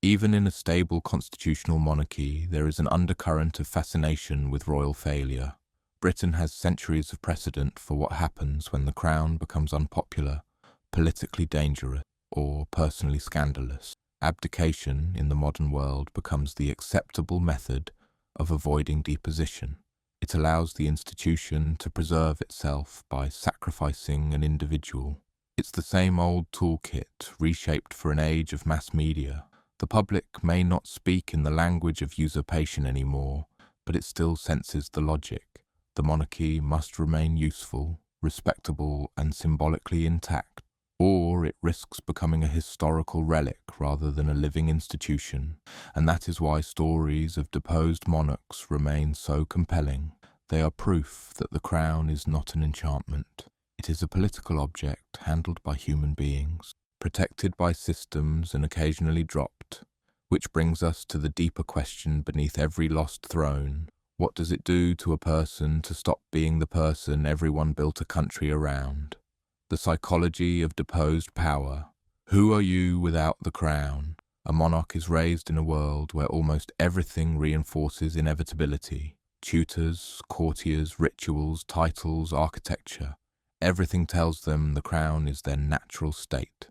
Even in a stable constitutional monarchy, there is an undercurrent of fascination with royal failure. Britain has centuries of precedent for what happens when the crown becomes unpopular, politically dangerous, or personally scandalous. Abdication in the modern world becomes the acceptable method of avoiding deposition. It allows the institution to preserve itself by sacrificing an individual. It's the same old toolkit, reshaped for an age of mass media. The public may not speak in the language of usurpation anymore, but it still senses the logic. The monarchy must remain useful, respectable, and symbolically intact, or it risks becoming a historical relic rather than a living institution. And that is why stories of deposed monarchs remain so compelling. They are proof that the crown is not an enchantment. It is a political object handled by human beings, protected by systems and occasionally dropped, which brings us to the deeper question beneath every lost throne. What does it do to a person to stop being the person everyone built a country around? The psychology of deposed power. Who are you without the crown? A monarch is raised in a world where almost everything reinforces inevitability. Tutors, courtiers, rituals, titles, architecture. Everything tells them the crown is their natural state.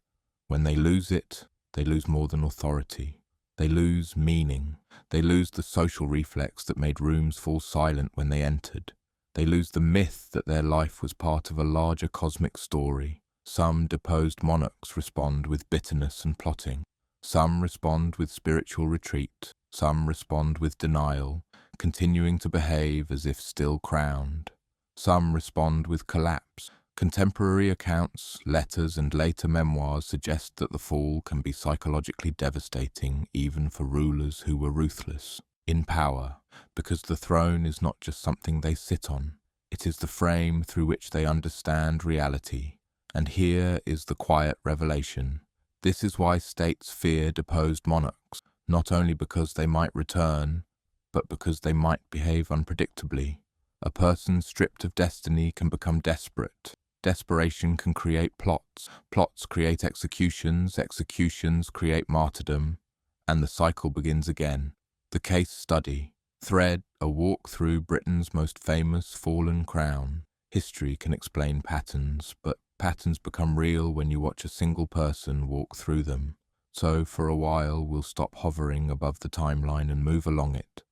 When they lose it, they lose more than authority. They lose meaning. They lose the social reflex that made rooms fall silent when they entered. They lose the myth that their life was part of a larger cosmic story. Some deposed monarchs respond with bitterness and plotting. Some respond with spiritual retreat. Some respond with denial, continuing to behave as if still crowned. Some respond with collapse. Contemporary accounts, letters, and later memoirs suggest that the fall can be psychologically devastating even for rulers who were ruthless in power, because the throne is not just something they sit on. It is the frame through which they understand reality. And here is the quiet revelation. This is why states fear deposed monarchs, not only because they might return, but because they might behave unpredictably. A person stripped of destiny can become desperate. Desperation can create plots. Plots create executions. Executions create martyrdom. And the cycle begins again. The case study. Thread, a walk through Britain's most famous fallen crown. History can explain patterns, but patterns become real when you watch a single person walk through them. So for a while we'll stop hovering above the timeline and move along it,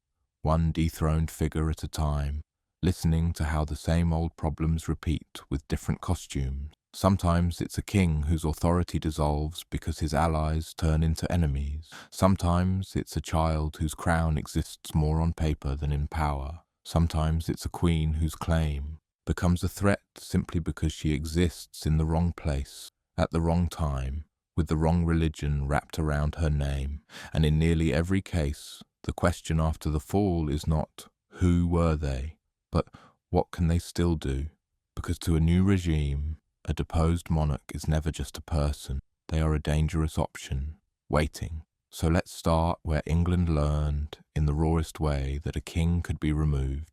one dethroned figure at a time, listening to how the same old problems repeat with different costumes. Sometimes it's a king whose authority dissolves because his allies turn into enemies. Sometimes it's a child whose crown exists more on paper than in power. Sometimes it's a queen whose claim becomes a threat simply because she exists in the wrong place, at the wrong time, with the wrong religion wrapped around her name. And in nearly every case, the question after the fall is not, who were they? But what can they still do? Because to a new regime, a deposed monarch is never just a person. They are a dangerous option, waiting. So let's start where England learned, in the rawest way that a king could be removed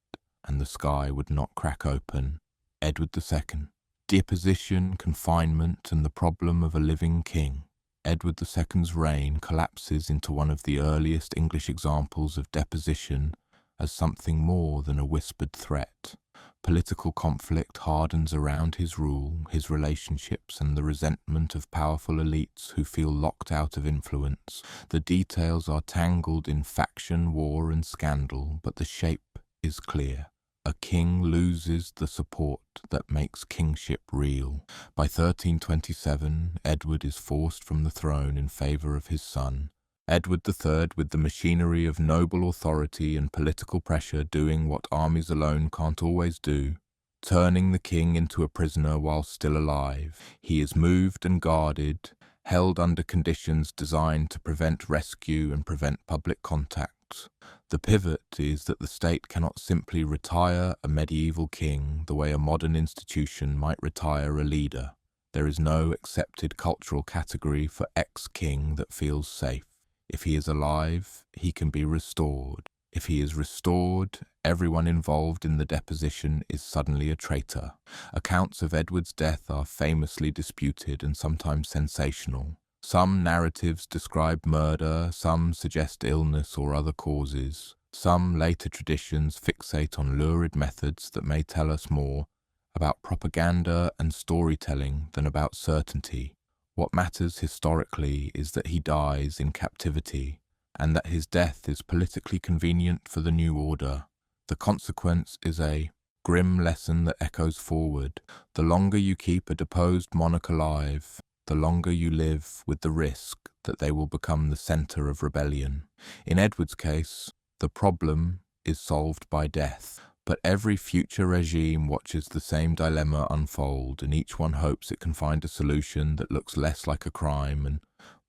and the sky would not crack open. Edward II. Deposition, confinement, and the problem of a living king. Edward II's reign collapses into one of the earliest English examples of deposition as something more than a whispered threat. Political conflict hardens around his rule, his relationships, and the resentment of powerful elites who feel locked out of influence. The details are tangled in faction, war, and scandal, but the shape is clear. A king loses the support that makes kingship real. By 1327, Edward is forced from the throne in favour of his son. Edward III, with the machinery of noble authority and political pressure, doing what armies alone can't always do, turning the king into a prisoner while still alive. He is moved and guarded, held under conditions designed to prevent rescue and prevent public contact. The pivot is that the state cannot simply retire a medieval king the way a modern institution might retire a leader. There is no accepted cultural category for ex-king that feels safe. If he is alive, he can be restored. If he is restored, everyone involved in the deposition is suddenly a traitor. Accounts of Edward's death are famously disputed and sometimes sensational. Some narratives describe murder, some suggest illness or other causes. Some later traditions fixate on lurid methods that may tell us more about propaganda and storytelling than about certainty. What matters historically is that he dies in captivity, and that his death is politically convenient for the new order. The consequence is a grim lesson that echoes forward. The longer you keep a deposed monarch alive, the longer you live with the risk that they will become the centre of rebellion. In Edward's case, the problem is solved by death. But every future regime watches the same dilemma unfold, and each one hopes it can find a solution that looks less like a crime and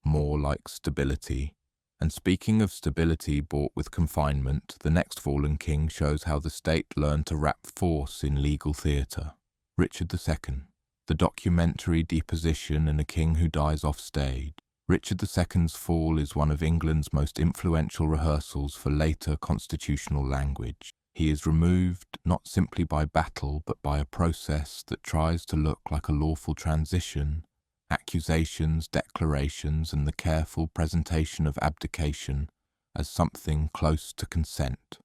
more like stability. And speaking of stability bought with confinement, the next fallen king shows how the state learned to wrap force in legal theatre. Richard II. The documentary deposition and a king who dies off stage. Richard II's fall is one of England's most influential rehearsals for later constitutional language. He is removed not simply by battle, but by a process that tries to look like a lawful transition. Accusations, declarations, and the careful presentation of abdication as something close to consent.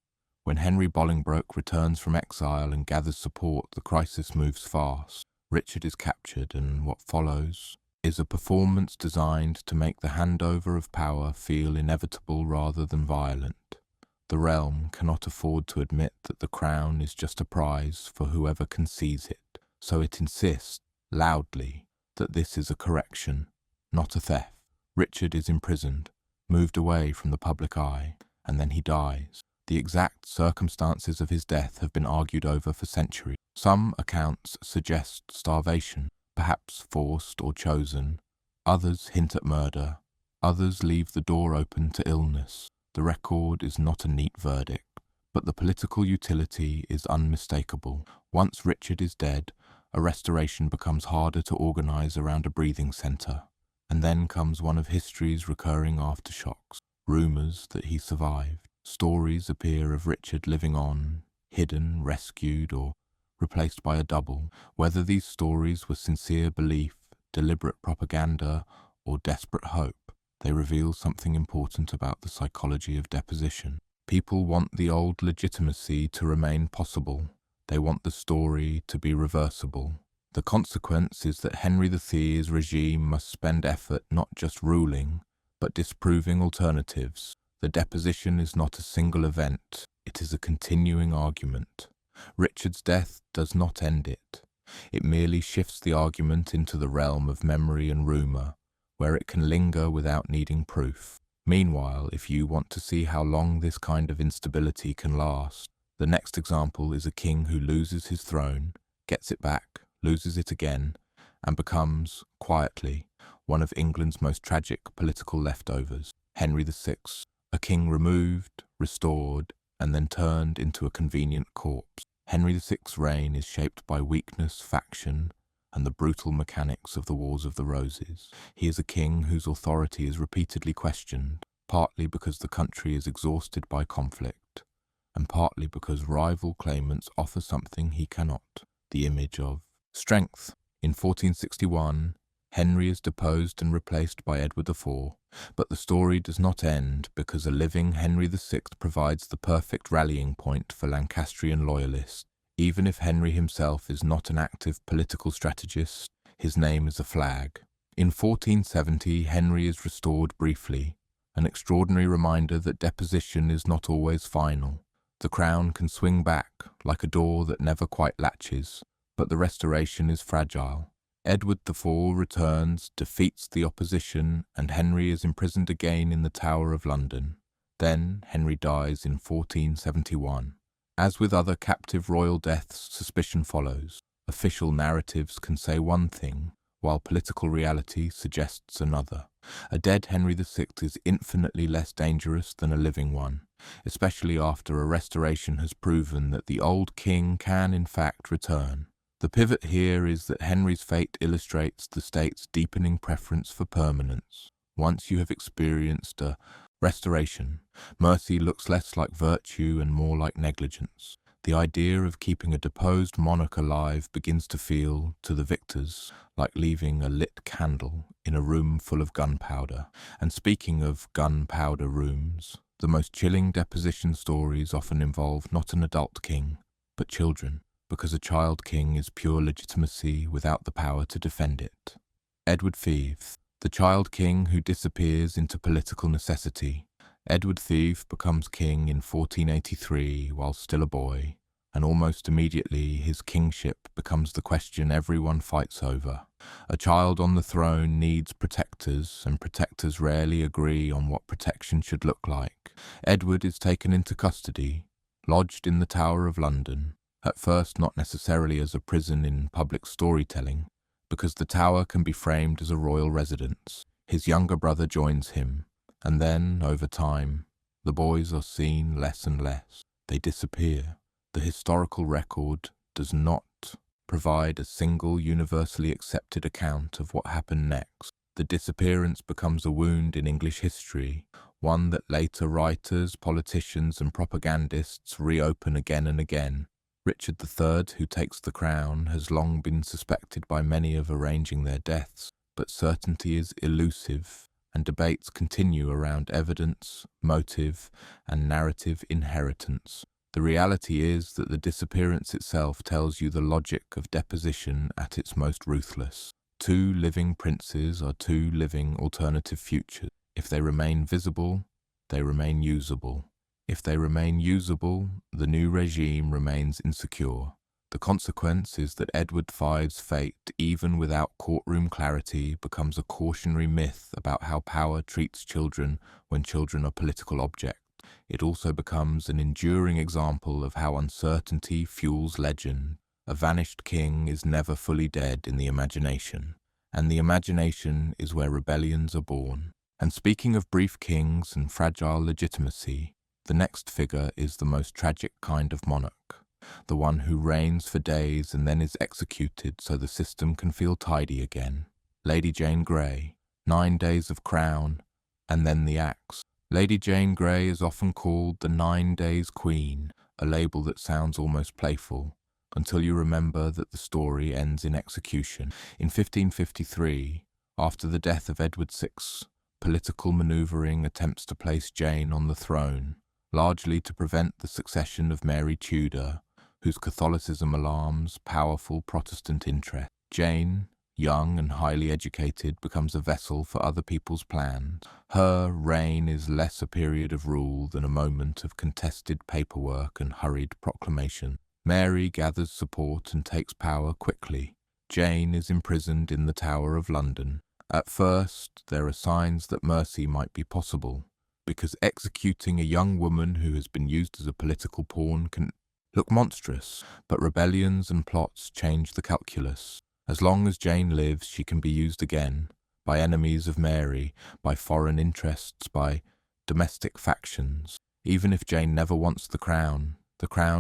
When Henry Bolingbroke returns from exile and gathers support, the crisis moves fast. Richard is captured, and what follows is a performance designed to make the handover of power feel inevitable rather than violent. The realm cannot afford to admit that the crown is just a prize for whoever can seize it, so it insists, loudly, that this is a correction, not a theft. Richard is imprisoned, moved away from the public eye, and then he dies. The exact circumstances of his death have been argued over for centuries. Some accounts suggest starvation, perhaps forced or chosen. Others hint at murder. Others leave the door open to illness. The record is not a neat verdict, but the political utility is unmistakable. Once Richard is dead, a restoration becomes harder to organise around a breathing centre. And then comes one of history's recurring aftershocks, rumours that he survived. Stories appear of Richard living on, hidden, rescued, or replaced by a double. Whether these stories were sincere belief, deliberate propaganda, or desperate hope, they reveal something important about the psychology of deposition. People want the old legitimacy to remain possible. They want the story to be reversible. The consequence is that Henry III's regime must spend effort not just ruling, but disproving alternatives. The deposition is not a single event, it is a continuing argument. Richard's death does not end it. It merely shifts the argument into the realm of memory and rumour, where it can linger without needing proof. Meanwhile, if you want to see how long this kind of instability can last, the next example is a king who loses his throne, gets it back, loses it again, and becomes, quietly, one of England's most tragic political leftovers. Henry VI, a king removed, restored, and then turned into a convenient corpse. Henry VI's reign is shaped by weakness, faction, and the brutal mechanics of the Wars of the Roses. He is a king whose authority is repeatedly questioned. partly because the country is exhausted by conflict, and partly because rival claimants offer something he cannot, the image of strength. In 1461, Henry is deposed and replaced by Edward IV, but the story does not end because a living Henry VI provides the perfect rallying point for Lancastrian loyalists. Even if Henry himself is not an active political strategist, his name is a flag. In 1470, Henry is restored briefly, an extraordinary reminder that deposition is not always final. The crown can swing back, like a door that never quite latches, but the restoration is fragile. Edward IV returns, defeats the opposition, and Henry is imprisoned again in the Tower of London. Then Henry dies in 1471. As with other captive royal deaths, suspicion follows. Official narratives can say one thing, while political reality suggests another. A dead Henry VI is infinitely less dangerous than a living one, especially after a restoration has proven that the old king can in fact return. The pivot here is that Henry's fate illustrates the state's deepening preference for permanence. Once you have experienced a restoration, mercy looks less like virtue and more like negligence. The idea of keeping a deposed monarch alive begins to feel, to the victors, like leaving a lit candle in a room full of gunpowder. And speaking of gunpowder rooms, the most chilling deposition stories often involve not an adult king, but children, because a child king is pure legitimacy without the power to defend it. Edward VIII, the child king who disappears into political necessity. Edward VIII becomes king in 1483 while still a boy, and almost immediately his kingship becomes the question everyone fights over. A child on the throne needs protectors, and protectors rarely agree on what protection should look like. Edward is taken into custody, lodged in the Tower of London, at first not necessarily as a prison in public storytelling, because the tower can be framed as a royal residence. His younger brother joins him, and then, over time, the boys are seen less and less. They disappear. The historical record does not provide a single universally accepted account of what happened next. The disappearance becomes a wound in English history, one that later writers, politicians, and propagandists reopen again and again. Richard III, who takes the crown, has long been suspected by many of arranging their deaths, but certainty is elusive, and debates continue around evidence, motive, and narrative inheritance. The reality is that the disappearance itself tells you the logic of deposition at its most ruthless. Two living princes are two living alternative futures. If they remain visible, they remain usable. If they remain usable, the new regime remains insecure. The consequence is that Edward V's fate, even without courtroom clarity, becomes a cautionary myth about how power treats children when children are political objects. It also becomes an enduring example of how uncertainty fuels legend. A vanished king is never fully dead in the imagination, and the imagination is where rebellions are born. And speaking of brief kings and fragile legitimacy, the next figure is the most tragic kind of monarch, the one who reigns for days and then is executed so the system can feel tidy again. Lady Jane Grey, 9 days of crown, and then the axe. Lady Jane Grey is often called the 9 Days Queen, a label that sounds almost playful, until you remember that the story ends in execution. In 1553, after the death of Edward VI, political manoeuvring attempts to place Jane on the throne, largely to prevent the succession of Mary Tudor, whose Catholicism alarms powerful Protestant interest. Jane, young and highly educated, becomes a vessel for other people's plans. Her reign is less a period of rule than a moment of contested paperwork and hurried proclamation. Mary gathers support and takes power quickly. Jane is imprisoned in the Tower of London. At first, there are signs that mercy might be possible, because executing a young woman who has been used as a political pawn can look monstrous, but rebellions and plots change the calculus. As long as Jane lives, she can be used again, by enemies of Mary, by foreign interests, by domestic factions. Even if Jane never wants the crown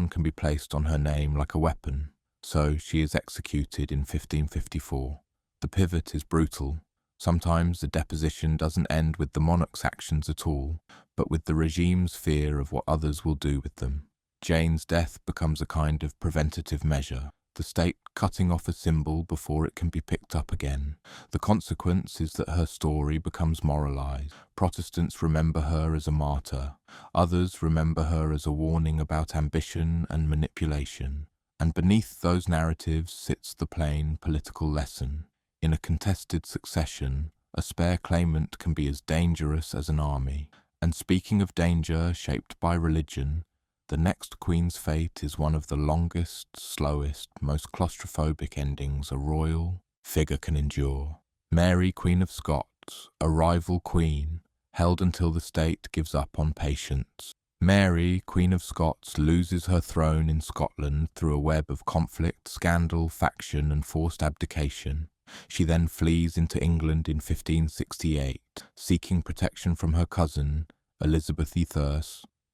can be placed on her name like a weapon. So she is executed in 1554. The pivot is brutal. Sometimes the deposition doesn't end with the monarch's actions at all, but with the regime's fear of what others will do with them. Jane's death becomes a kind of preventative measure, the state cutting off a symbol before it can be picked up again. The consequence is that her story becomes moralized. Protestants remember her as a martyr. Others remember her as a warning about ambition and manipulation. And beneath those narratives sits the plain political lesson. In a contested succession, a spare claimant can be as dangerous as an army. And speaking of danger shaped by religion, the next queen's fate is one of the longest, slowest, most claustrophobic endings a royal figure can endure. Mary, Queen of Scots, a rival queen, held until the state gives up on patience. Mary, Queen of Scots, loses her throne in Scotland through a web of conflict, scandal, faction, and forced abdication. She then flees into England in 1568, seeking protection from her cousin, Elizabeth I.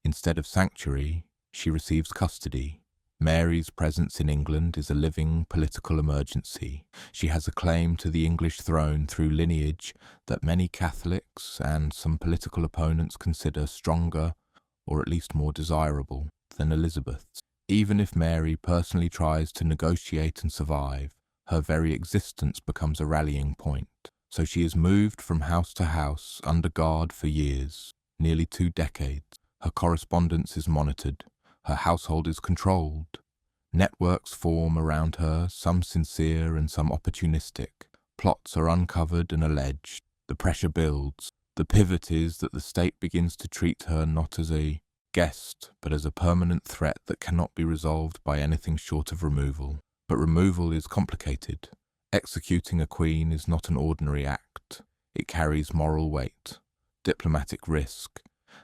Instead of sanctuary, she receives custody. Mary's presence in England is a living political emergency. She has a claim to the English throne through lineage that many Catholics and some political opponents consider stronger, or at least more desirable, than Elizabeth's. Even if Mary personally tries to negotiate and survive, her very existence becomes a rallying point. So she is moved from house to house under guard for years, nearly 2 decades. Her correspondence is monitored. Her household is controlled. Networks form around her, some sincere and some opportunistic. Plots are uncovered and alleged. The pressure builds. The pivot is that the state begins to treat her not as a guest, but as a permanent threat that cannot be resolved by anything short of removal. But removal is complicated. Executing a queen is not an ordinary act. It carries moral weight, diplomatic risk,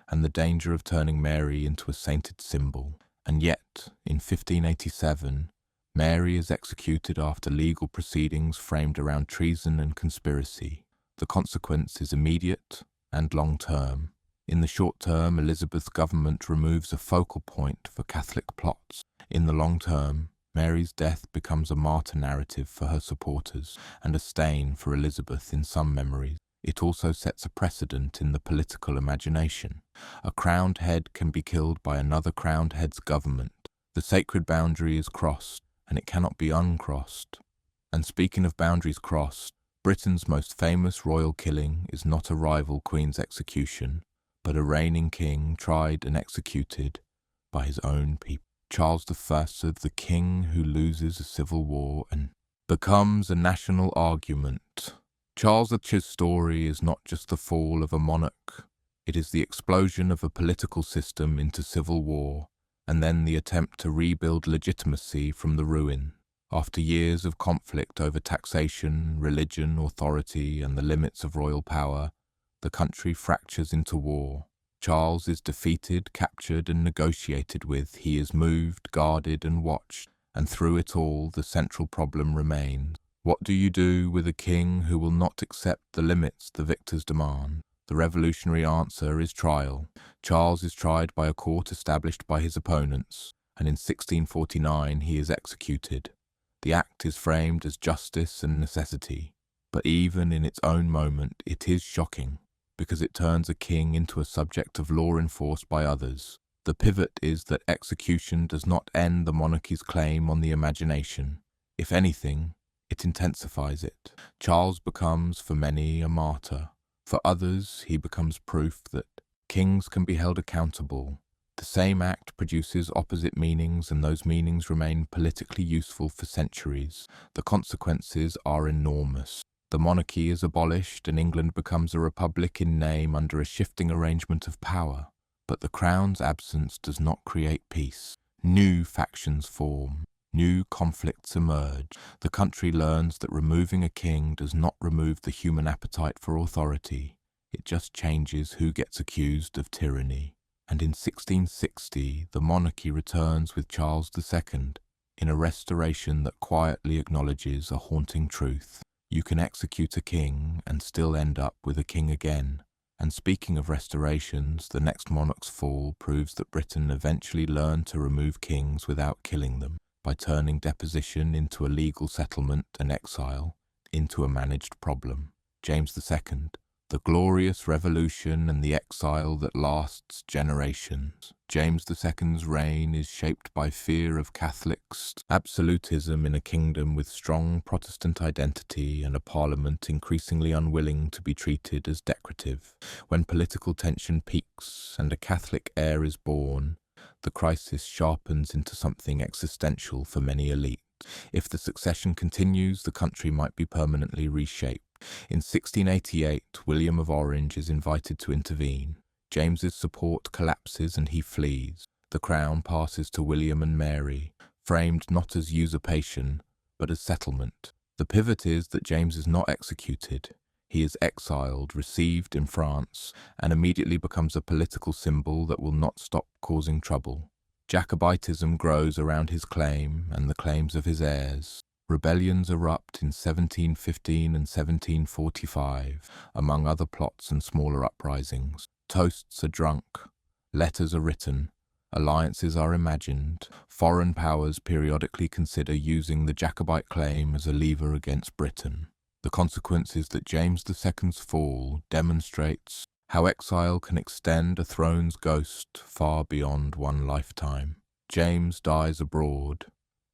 and the danger of turning Mary into a sainted symbol. And yet, in 1587, Mary is executed after legal proceedings framed around treason and conspiracy. The consequence is immediate and long-term. In the short term, Elizabeth's government removes a focal point for Catholic plots. In the long term, Mary's death becomes a martyr narrative for her supporters and a stain for Elizabeth in some memories. It also sets a precedent in the political imagination. A crowned head can be killed by another crowned head's government. The sacred boundary is crossed, and it cannot be uncrossed. And speaking of boundaries crossed, Britain's most famous royal killing is not a rival queen's execution, but a reigning king tried and executed by his own people. Charles I, the king who loses a civil war and becomes a national argument. Charles II's story is not just the fall of a monarch. It is the explosion of a political system into civil war, and then the attempt to rebuild legitimacy from the ruin. After years of conflict over taxation, religion, authority, and the limits of royal power, the country fractures into war. Charles is defeated, captured, and negotiated with. He is moved, guarded, and watched, and through it all, the central problem remains. What do you do with a king who will not accept the limits the victors demand? The revolutionary answer is trial. Charles is tried by a court established by his opponents, and in 1649 he is executed. The act is framed as justice and necessity, but even in its own moment it is shocking, because it turns a king into a subject of law enforced by others. The pivot is that execution does not end the monarchy's claim on the imagination. If anything, it intensifies it. Charles becomes, for many, a martyr. For others, he becomes proof that kings can be held accountable. The same act produces opposite meanings, and those meanings remain politically useful for centuries. The consequences are enormous. The monarchy is abolished, and England becomes a republic in name under a shifting arrangement of power. But the crown's absence does not create peace. New factions form. New conflicts emerge. The country learns that removing a king does not remove the human appetite for authority. It just changes who gets accused of tyranny. And in 1660, the monarchy returns with Charles II in a restoration that quietly acknowledges a haunting truth. You can execute a king and still end up with a king again. And speaking of restorations, the next monarch's fall proves that Britain eventually learned to remove kings without killing them, by turning deposition into a legal settlement and exile into a managed problem. James II, the glorious revolution and the exile that lasts generations. James II's reign is shaped by fear of Catholics, absolutism in a kingdom with strong Protestant identity and a parliament increasingly unwilling to be treated as decorative. When political tension peaks and a Catholic heir is born, the crisis sharpens into something existential for many elites. If the succession continues, the country might be permanently reshaped. In 1688, William of Orange is invited to intervene. James's support collapses and he flees. The crown passes to William and Mary, framed not as usurpation, but as settlement. The pivot is that James is not executed. He is exiled, received in France, and immediately becomes a political symbol that will not stop causing trouble. Jacobitism grows around his claim and the claims of his heirs. Rebellions erupt in 1715 and 1745, among other plots and smaller uprisings. Toasts are drunk, letters are written, alliances are imagined. Foreign powers periodically consider using the Jacobite claim as a lever against Britain. The consequence is that James II's fall demonstrates how exile can extend a throne's ghost far beyond one lifetime. James dies abroad,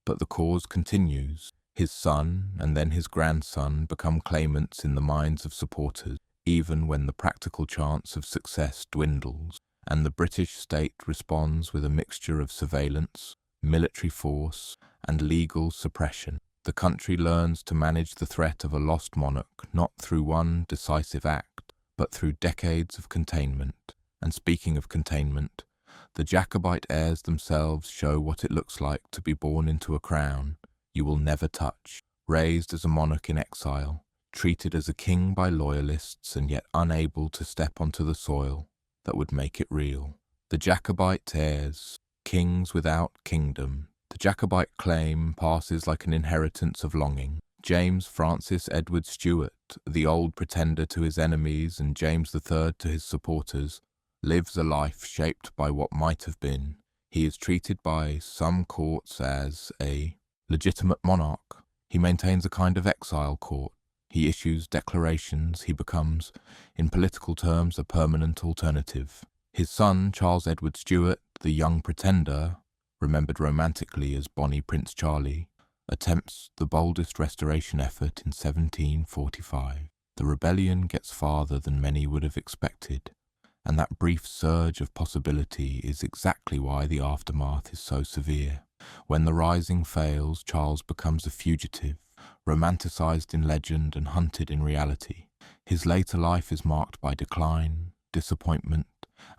but the cause continues. His son and then his grandson become claimants in the minds of supporters, even when the practical chance of success dwindles, and the British state responds with a mixture of surveillance, military force, and legal suppression. The country learns to manage the threat of a lost monarch not through one decisive act, but through decades of containment. And speaking of containment, the Jacobite heirs themselves show what it looks like to be born into a crown you will never touch, raised as a monarch in exile, treated as a king by loyalists and yet unable to step onto the soil that would make it real. The Jacobite heirs, kings without kingdom. The Jacobite claim passes like an inheritance of longing. James Francis Edward Stuart, the old pretender to his enemies and James III to his supporters, lives a life shaped by what might have been. He is treated by some courts as a legitimate monarch. He maintains a kind of exile court. He issues declarations. He becomes, in political terms, a permanent alternative. His son, Charles Edward Stuart, the young pretender, remembered romantically as Bonnie Prince Charlie, attempts the boldest restoration effort in 1745. The rebellion gets farther than many would have expected, and that brief surge of possibility is exactly why the aftermath is so severe. When the rising fails, Charles becomes a fugitive, romanticized in legend and hunted in reality. His later life is marked by decline, disappointment,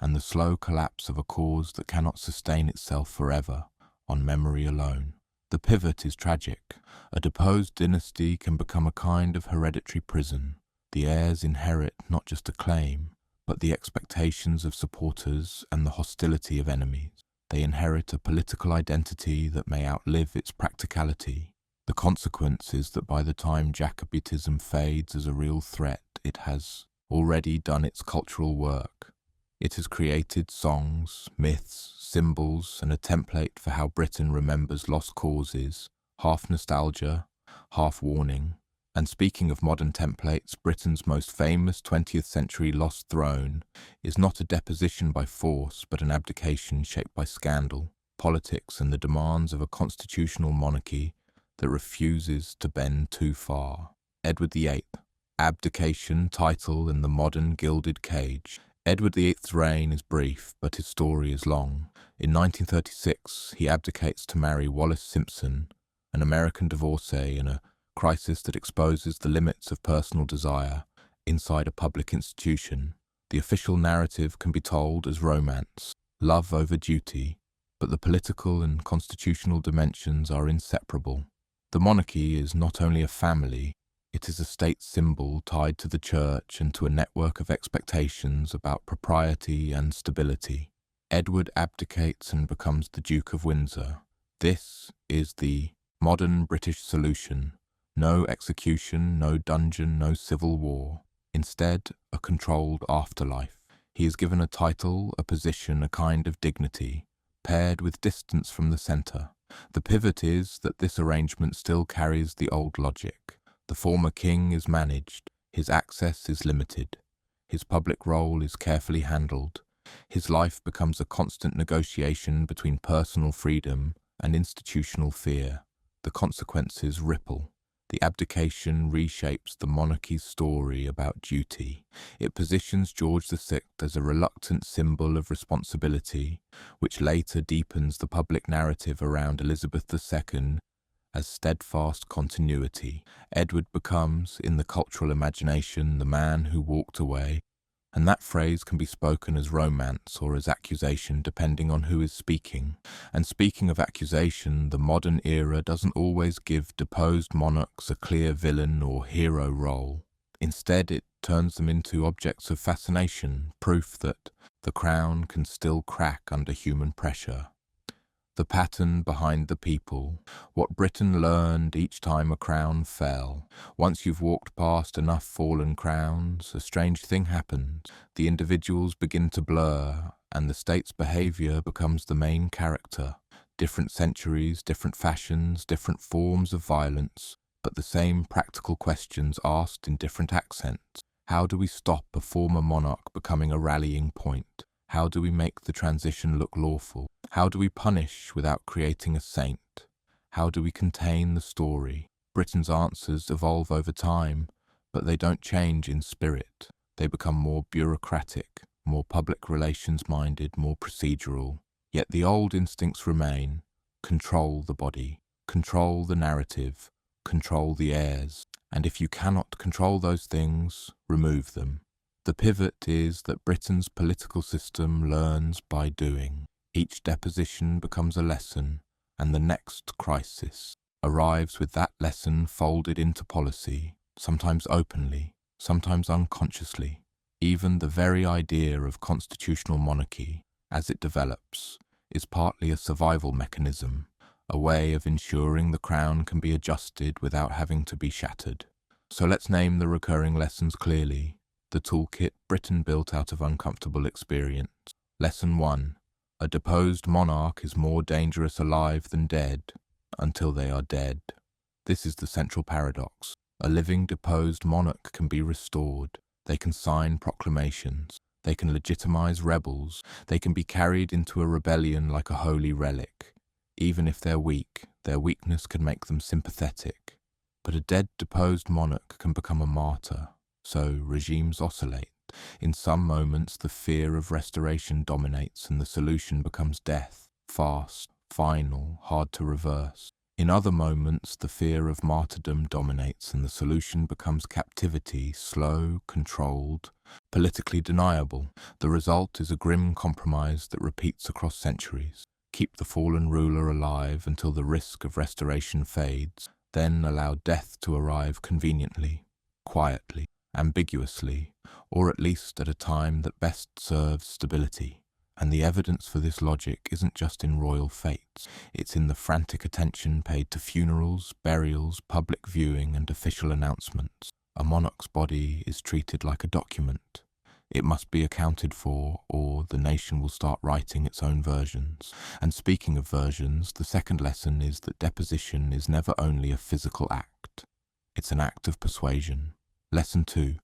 and the slow collapse of a cause that cannot sustain itself forever on memory alone. The pivot is tragic. A deposed dynasty can become a kind of hereditary prison. The heirs inherit not just a claim, but the expectations of supporters and the hostility of enemies. They inherit a political identity that may outlive its practicality. The consequence is that by the time Jacobitism fades as a real threat, it has already done its cultural work. It has created songs, myths, symbols, and a template for how Britain remembers lost causes, half nostalgia, half warning. And speaking of modern templates, Britain's most famous 20th century lost throne is not a deposition by force, but an abdication shaped by scandal, politics, and the demands of a constitutional monarchy that refuses to bend too far. Edward VIII, abdication, title, and the modern gilded cage. Edward VIII's reign is brief, but his story is long. In 1936, he abdicates to marry Wallis Simpson, an American divorcee, in a crisis that exposes the limits of personal desire inside a public institution. The official narrative can be told as romance, love over duty, but the political and constitutional dimensions are inseparable. The monarchy is not only a family, it is a state symbol tied to the church and to a network of expectations about propriety and stability. Edward abdicates and becomes the Duke of Windsor. This is the modern British solution. No execution, no dungeon, no civil war. Instead, a controlled afterlife. He is given a title, a position, a kind of dignity, paired with distance from the centre. The pivot is that this arrangement still carries the old logic. The former king is managed. His access is limited. His public role is carefully handled. His life becomes a constant negotiation between personal freedom and institutional fear. The consequences ripple. The abdication reshapes the monarchy's story about duty. It positions George VI as a reluctant symbol of responsibility, which later deepens the public narrative around Elizabeth II as steadfast continuity. Edward becomes, in the cultural imagination, the man who walked away, and that phrase can be spoken as romance or as accusation depending on who is speaking. And speaking of accusation, the modern era doesn't always give deposed monarchs a clear villain or hero role. Instead, it turns them into objects of fascination, proof that the crown can still crack under human pressure. The pattern behind the people, what Britain learned each time a crown fell. Once you've walked past enough fallen crowns, a strange thing happens. The individuals begin to blur, and the state's behaviour becomes the main character. Different centuries, different fashions, different forms of violence, but the same practical questions asked in different accents. How do we stop a former monarch becoming a rallying point? How do we make the transition look lawful? How do we punish without creating a saint? How do we contain the story? Britain's answers evolve over time, but they don't change in spirit. They become more bureaucratic, more public relations-minded, more procedural. Yet the old instincts remain. Control the body, control the narrative, control the heirs. And if you cannot control those things, remove them. The pivot is that Britain's political system learns by doing. Each deposition becomes a lesson, and the next crisis arrives with that lesson folded into policy, sometimes openly, sometimes unconsciously. Even the very idea of constitutional monarchy, as it develops, is partly a survival mechanism, a way of ensuring the crown can be adjusted without having to be shattered. So let's name the recurring lessons clearly. The toolkit Britain built out of uncomfortable experience. Lesson 1. A deposed monarch is more dangerous alive than dead, until they are dead. This is the central paradox. A living deposed monarch can be restored. They can sign proclamations. They can legitimize rebels. They can be carried into a rebellion like a holy relic. Even if they're weak, their weakness can make them sympathetic. But a dead deposed monarch can become a martyr. So regimes oscillate. In some moments, the fear of restoration dominates and the solution becomes death, fast, final, hard to reverse. In other moments, the fear of martyrdom dominates and the solution becomes captivity, slow, controlled, politically deniable. The result is a grim compromise that repeats across centuries. Keep the fallen ruler alive until the risk of restoration fades, then allow death to arrive conveniently, quietly, ambiguously, or at least at a time that best serves stability. And the evidence for this logic isn't just in royal fates, it's in the frantic attention paid to funerals, burials, public viewing and official announcements. A monarch's body is treated like a document. It must be accounted for, or the nation will start writing its own versions. And speaking of versions, the second lesson is that deposition is never only a physical act. It's an act of persuasion. Lesson 2.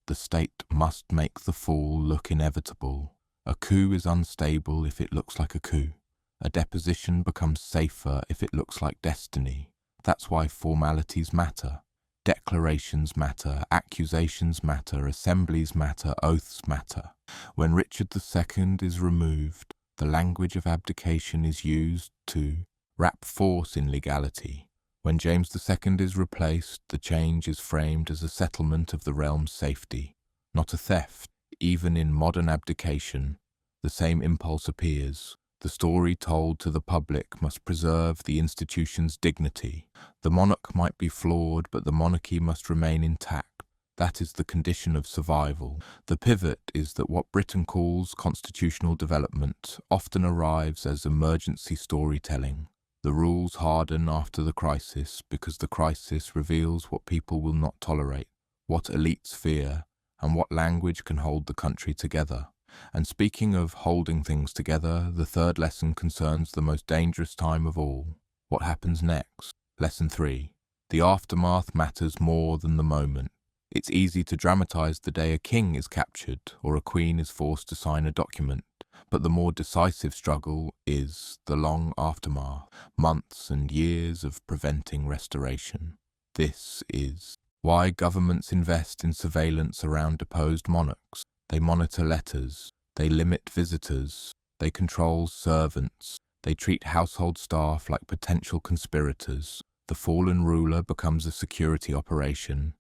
The state must make the fall look inevitable. A coup is unstable if it looks like a coup. A deposition becomes safer if it looks like destiny. That's why formalities matter. Declarations matter, accusations matter, assemblies matter, oaths matter. When Richard II is removed, the language of abdication is used to wrap force in legality. When James II is replaced, the change is framed as a settlement of the realm's safety, not a theft. Even in modern abdication, the same impulse appears. The story told to the public must preserve the institution's dignity. The monarch might be flawed, but the monarchy must remain intact. That is the condition of survival. The pivot is that what Britain calls constitutional development often arrives as emergency storytelling. The rules harden after the crisis because the crisis reveals what people will not tolerate, what elites fear, and what language can hold the country together. And speaking of holding things together, the third lesson concerns the most dangerous time of all. What happens next? Lesson 3. The aftermath matters more than the moment. It's easy to dramatize the day a king is captured or a queen is forced to sign a document, but the more decisive struggle is the long aftermath, months and years of preventing restoration. This is why governments invest in surveillance around deposed monarchs. They monitor letters, they limit visitors, they control servants, they treat household staff like potential conspirators. The fallen ruler becomes a security operation.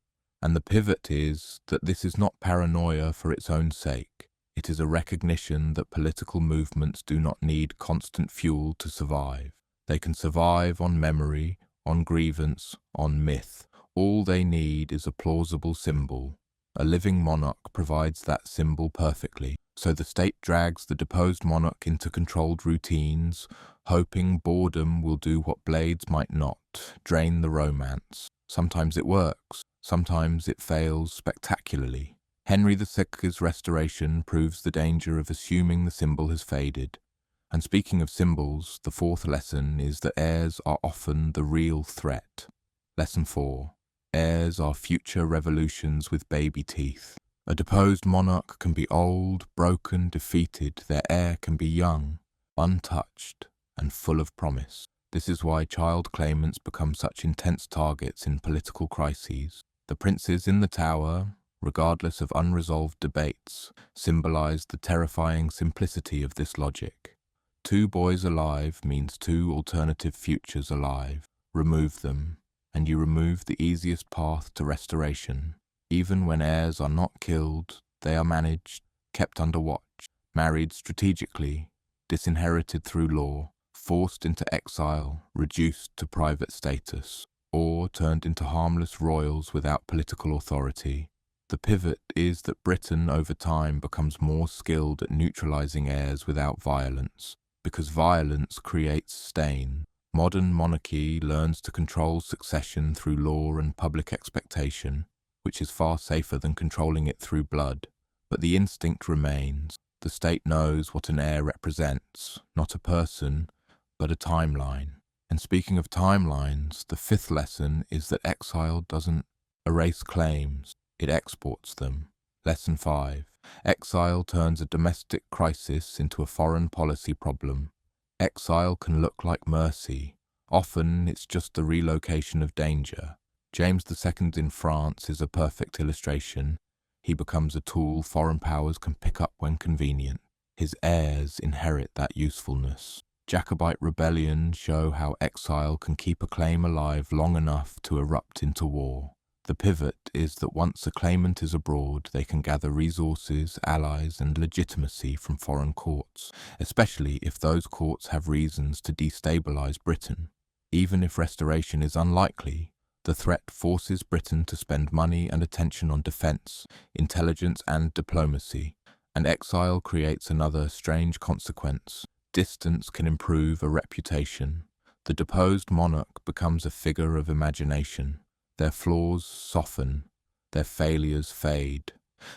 And the pivot is that this is not paranoia for its own sake. It is a recognition that political movements do not need constant fuel to survive. They can survive on memory, on grievance, on myth. All they need is a plausible symbol. A living monarch provides that symbol perfectly. So the state drags the deposed monarch into controlled routines, hoping boredom will do what blades might not, drain the romance. Sometimes it works. Sometimes it fails spectacularly. Henry VI's restoration proves the danger of assuming the symbol has faded. And speaking of symbols, the fourth lesson is that heirs are often the real threat. Lesson 4. Heirs are future revolutions with baby teeth. A deposed monarch can be old, broken, defeated. Their heir can be young, untouched, and full of promise. This is why child claimants become such intense targets in political crises. The princes in the tower, regardless of unresolved debates, symbolize the terrifying simplicity of this logic. 2 boys alive means 2 alternative futures alive. Remove them, and you remove the easiest path to restoration. Even when heirs are not killed, they are managed, kept under watch, married strategically, disinherited through law, forced into exile, reduced to private status, or turned into harmless royals without political authority. The pivot is that Britain over time becomes more skilled at neutralizing heirs without violence, because violence creates stain. Modern monarchy learns to control succession through law and public expectation, which is far safer than controlling it through blood. But the instinct remains. The state knows what an heir represents, not a person, but a timeline. And speaking of timelines, the 5th lesson is that exile doesn't erase claims, it exports them. Lesson 5. Exile turns a domestic crisis into a foreign policy problem. Exile can look like mercy. Often it's just the relocation of danger. James II in France is a perfect illustration. He becomes a tool foreign powers can pick up when convenient. His heirs inherit that usefulness. Jacobite rebellions show how exile can keep a claim alive long enough to erupt into war. The pivot is that once a claimant is abroad, they can gather resources, allies, and legitimacy from foreign courts, especially if those courts have reasons to destabilize Britain. Even if restoration is unlikely, the threat forces Britain to spend money and attention on defense, intelligence, and diplomacy, and exile creates another strange consequence. Distance can improve a reputation. The deposed monarch becomes a figure of imagination. Their flaws soften, their failures fade.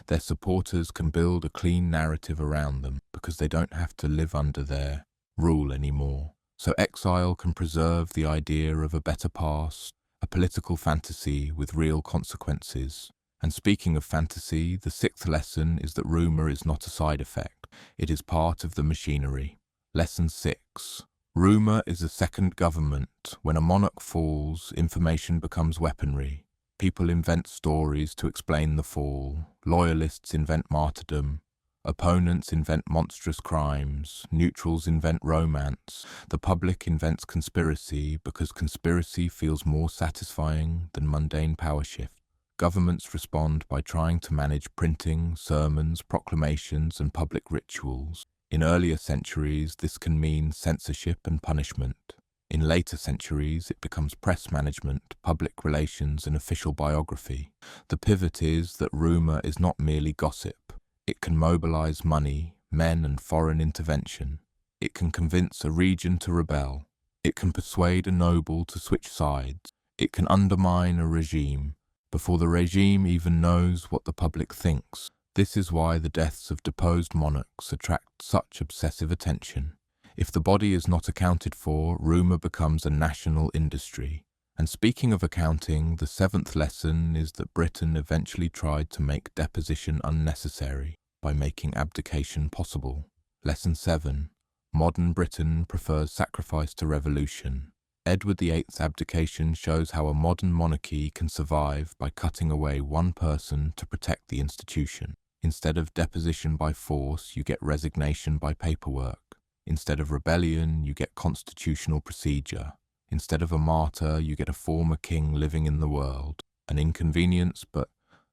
Their supporters can build a clean narrative around them because they don't have to live under their rule anymore. So exile can preserve the idea of a better past, a political fantasy with real consequences. And speaking of fantasy, the 6th lesson is that rumour is not a side effect. It is part of the machinery. Lesson 6. Rumour is a second government. When a monarch falls, information becomes weaponry. People invent stories to explain the fall. Loyalists invent martyrdom. Opponents invent monstrous crimes. Neutrals invent romance. The public invents conspiracy because conspiracy feels more satisfying than mundane power shift. Governments respond by trying to manage printing, sermons, proclamations, and public rituals. In earlier centuries, this can mean censorship and punishment. In later centuries, it becomes press management, public relations, and official biography. The pivot is that rumour is not merely gossip. It can mobilize money, men, and foreign intervention. It can convince a region to rebel. It can persuade a noble to switch sides. It can undermine a regime before the regime even knows what the public thinks. This is why the deaths of deposed monarchs attract such obsessive attention. If the body is not accounted for, rumour becomes a national industry, And speaking of accounting, the seventh lesson is that Britain eventually tried to make deposition unnecessary by making abdication possible. Lesson 7. Modern Britain prefers sacrifice to revolution. Edward VIII's abdication shows how a modern monarchy can survive by cutting away one person to protect the institution. Instead of deposition by force, you get resignation by paperwork. Instead of rebellion, you get constitutional procedure. Instead of a martyr, you get a former king living in the world. An inconvenience, but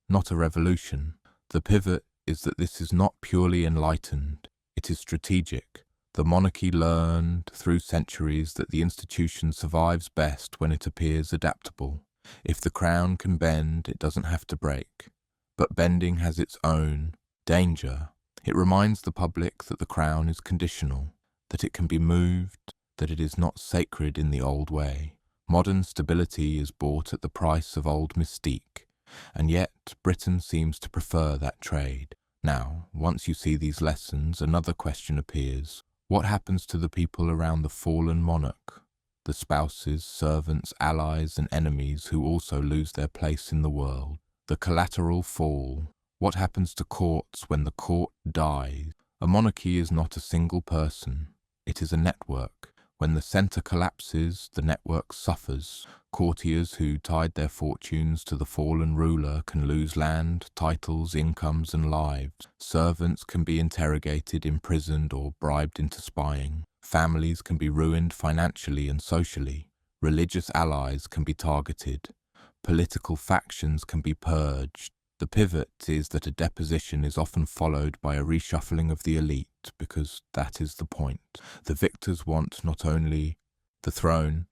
not a revolution. The pivot is that this is not purely enlightened, it is strategic. The monarchy learned through centuries that the institution survives best when it appears adaptable. If the crown can bend, it doesn't have to break. But bending has its own danger. It reminds the public that the crown is conditional, that it can be moved, that it is not sacred in the old way. Modern stability is bought at the price of old mystique, and yet Britain seems to prefer that trade. Now, once you see these lessons, another question appears. What happens to the people around the fallen monarch? The spouses, servants, allies, and enemies who also lose their place in the world. The collateral fall. What happens to courts when the court dies? A monarchy is not a single person. It is a network. When the centre collapses, the network suffers. Courtiers who tied their fortunes to the fallen ruler can lose land, titles, incomes, and lives. Servants can be interrogated, imprisoned, or bribed into spying. Families can be ruined financially and socially. Religious allies can be targeted. Political factions can be purged. The pivot is that a deposition is often followed by a reshuffling of the elite, because that is the point. The victors want not only the throne,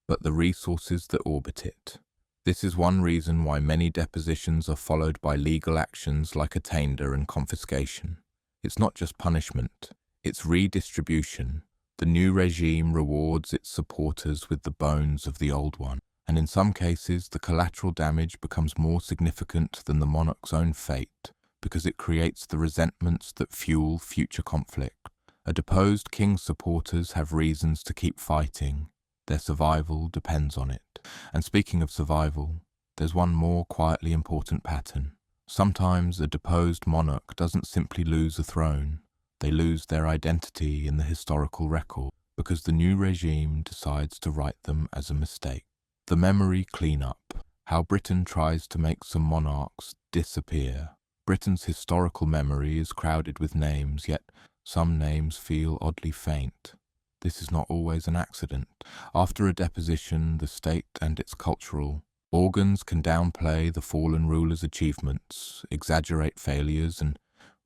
but the resources that orbit it. This is one reason why many depositions are followed by legal actions like attainder and confiscation. It's not just punishment, it's redistribution. The new regime rewards its supporters with the bones of the old one. And in some cases, the collateral damage becomes more significant than the monarch's own fate, because it creates the resentments that fuel future conflict. A deposed king's supporters have reasons to keep fighting. Their survival depends on it. And speaking of survival, there's one more quietly important pattern. Sometimes a deposed monarch doesn't simply lose a throne. They lose their identity in the historical record, because the new regime decides to write them as a mistake. The memory clean-up, how Britain tries to make some monarchs disappear. Britain's historical memory is crowded with names, yet some names feel oddly faint. This is not always an accident. After a deposition, the state and its cultural organs can downplay the fallen ruler's achievements, exaggerate failures, and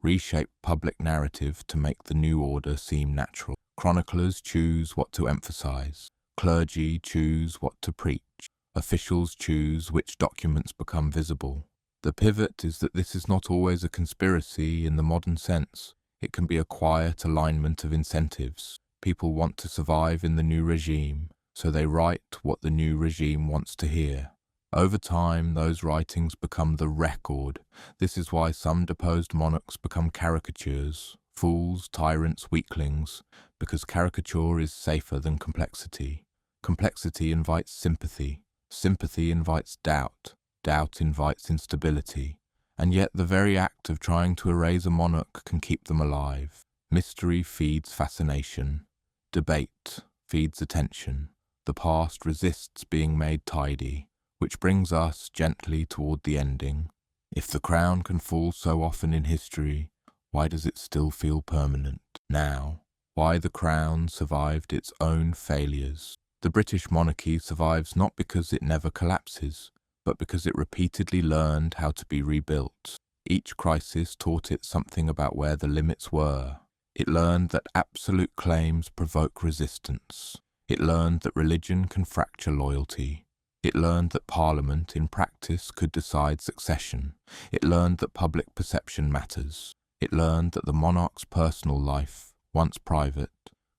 reshape public narrative to make the new order seem natural. Chroniclers choose what to emphasize. Clergy choose what to preach. Officials choose which documents become visible. The pivot is that this is not always a conspiracy in the modern sense. It can be a quiet alignment of incentives. People want to survive in the new regime, so they write what the new regime wants to hear. Over time, those writings become the record. This is why some deposed monarchs become caricatures, fools, tyrants, weaklings, because caricature is safer than complexity. Complexity invites sympathy. Sympathy invites doubt. Doubt invites instability. And yet the very act of trying to erase a monarch can keep them alive. Mystery feeds fascination. Debate feeds attention. The past resists being made tidy, which brings us gently toward the ending. If the crown can fall so often in history, why does it still feel permanent now? Why the crown survived its own failures? The British monarchy survives not because it never collapses, but because it repeatedly learned how to be rebuilt. Each crisis taught it something about where the limits were. It learned that absolute claims provoke resistance. It learned that religion can fracture loyalty. It learned that Parliament, in practice, could decide succession. It learned that public perception matters. It learned that the monarch's personal life, once private,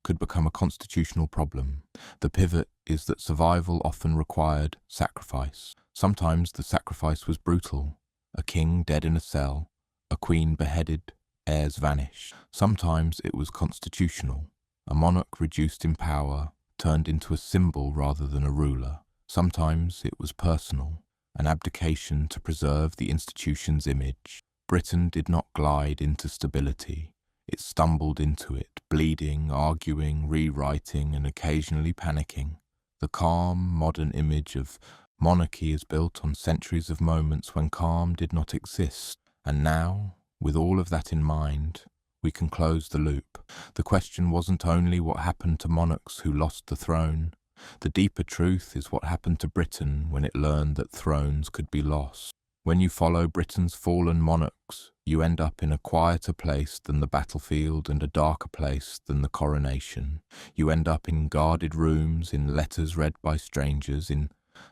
could become a constitutional problem. The pivot is that survival often required sacrifice. Sometimes the sacrifice was brutal. A king dead in a cell, a queen beheaded, heirs vanished. Sometimes it was constitutional. A monarch reduced in power, turned into a symbol rather than a ruler. Sometimes it was personal, an abdication to preserve the institution's image. Britain did not glide into stability. It stumbled into it, bleeding, arguing, rewriting, and occasionally panicking. The calm, modern image of monarchy is built on centuries of moments when calm did not exist. And now, with all of that in mind, we can close the loop. The question wasn't only what happened to monarchs who lost the throne. The deeper truth is what happened to Britain when it learned that thrones could be lost. When you follow Britain's fallen monarchs, you end up in a quieter place than the battlefield and a darker place than the coronation. You end up in guarded rooms, in letters read by strangers, in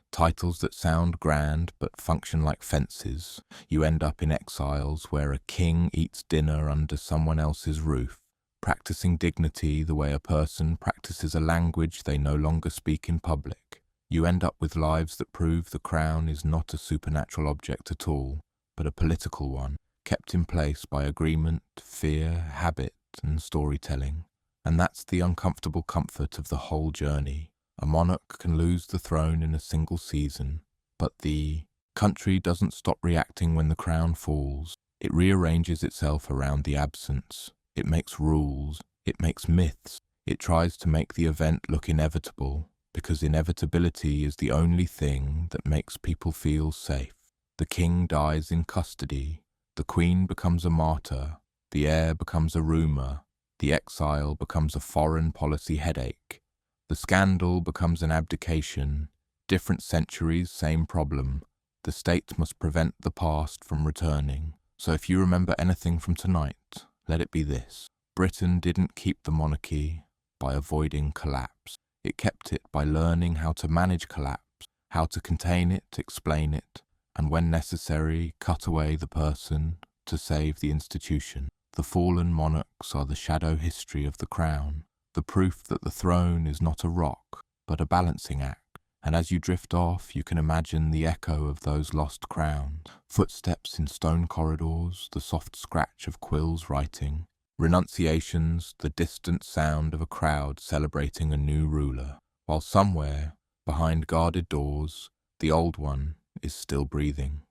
titles that sound grand but function like fences. You end up in exiles where a king eats dinner under someone else's roof, practicing dignity the way a person practices a language they no longer speak in public. You end up with lives that prove the crown is not a supernatural object at all, but a political one, kept in place by agreement, fear, habit, and storytelling. And that's the uncomfortable comfort of the whole journey. A monarch can lose the throne in a single season, but the country doesn't stop reacting when the crown falls. It rearranges itself around the absence. It makes rules. It makes myths. It tries to make the event look inevitable, because inevitability is the only thing that makes people feel safe. The king dies in custody. The queen becomes a martyr. The heir becomes a rumour. The exile becomes a foreign policy headache. The scandal becomes an abdication. Different centuries, same problem. The state must prevent the past from returning. So if you remember anything from tonight, let it be this. Britain didn't keep the monarchy by avoiding collapse. It kept it by learning how to manage collapse, how to contain it, explain it, and when necessary, cut away the person to save the institution. The fallen monarchs are the shadow history of the crown, the proof that the throne is not a rock, but a balancing act. And as you drift off, you can imagine the echo of those lost crowns, footsteps in stone corridors, the soft scratch of quills writing, renunciations, the distant sound of a crowd celebrating a new ruler, while somewhere, behind guarded doors, the old one is still breathing.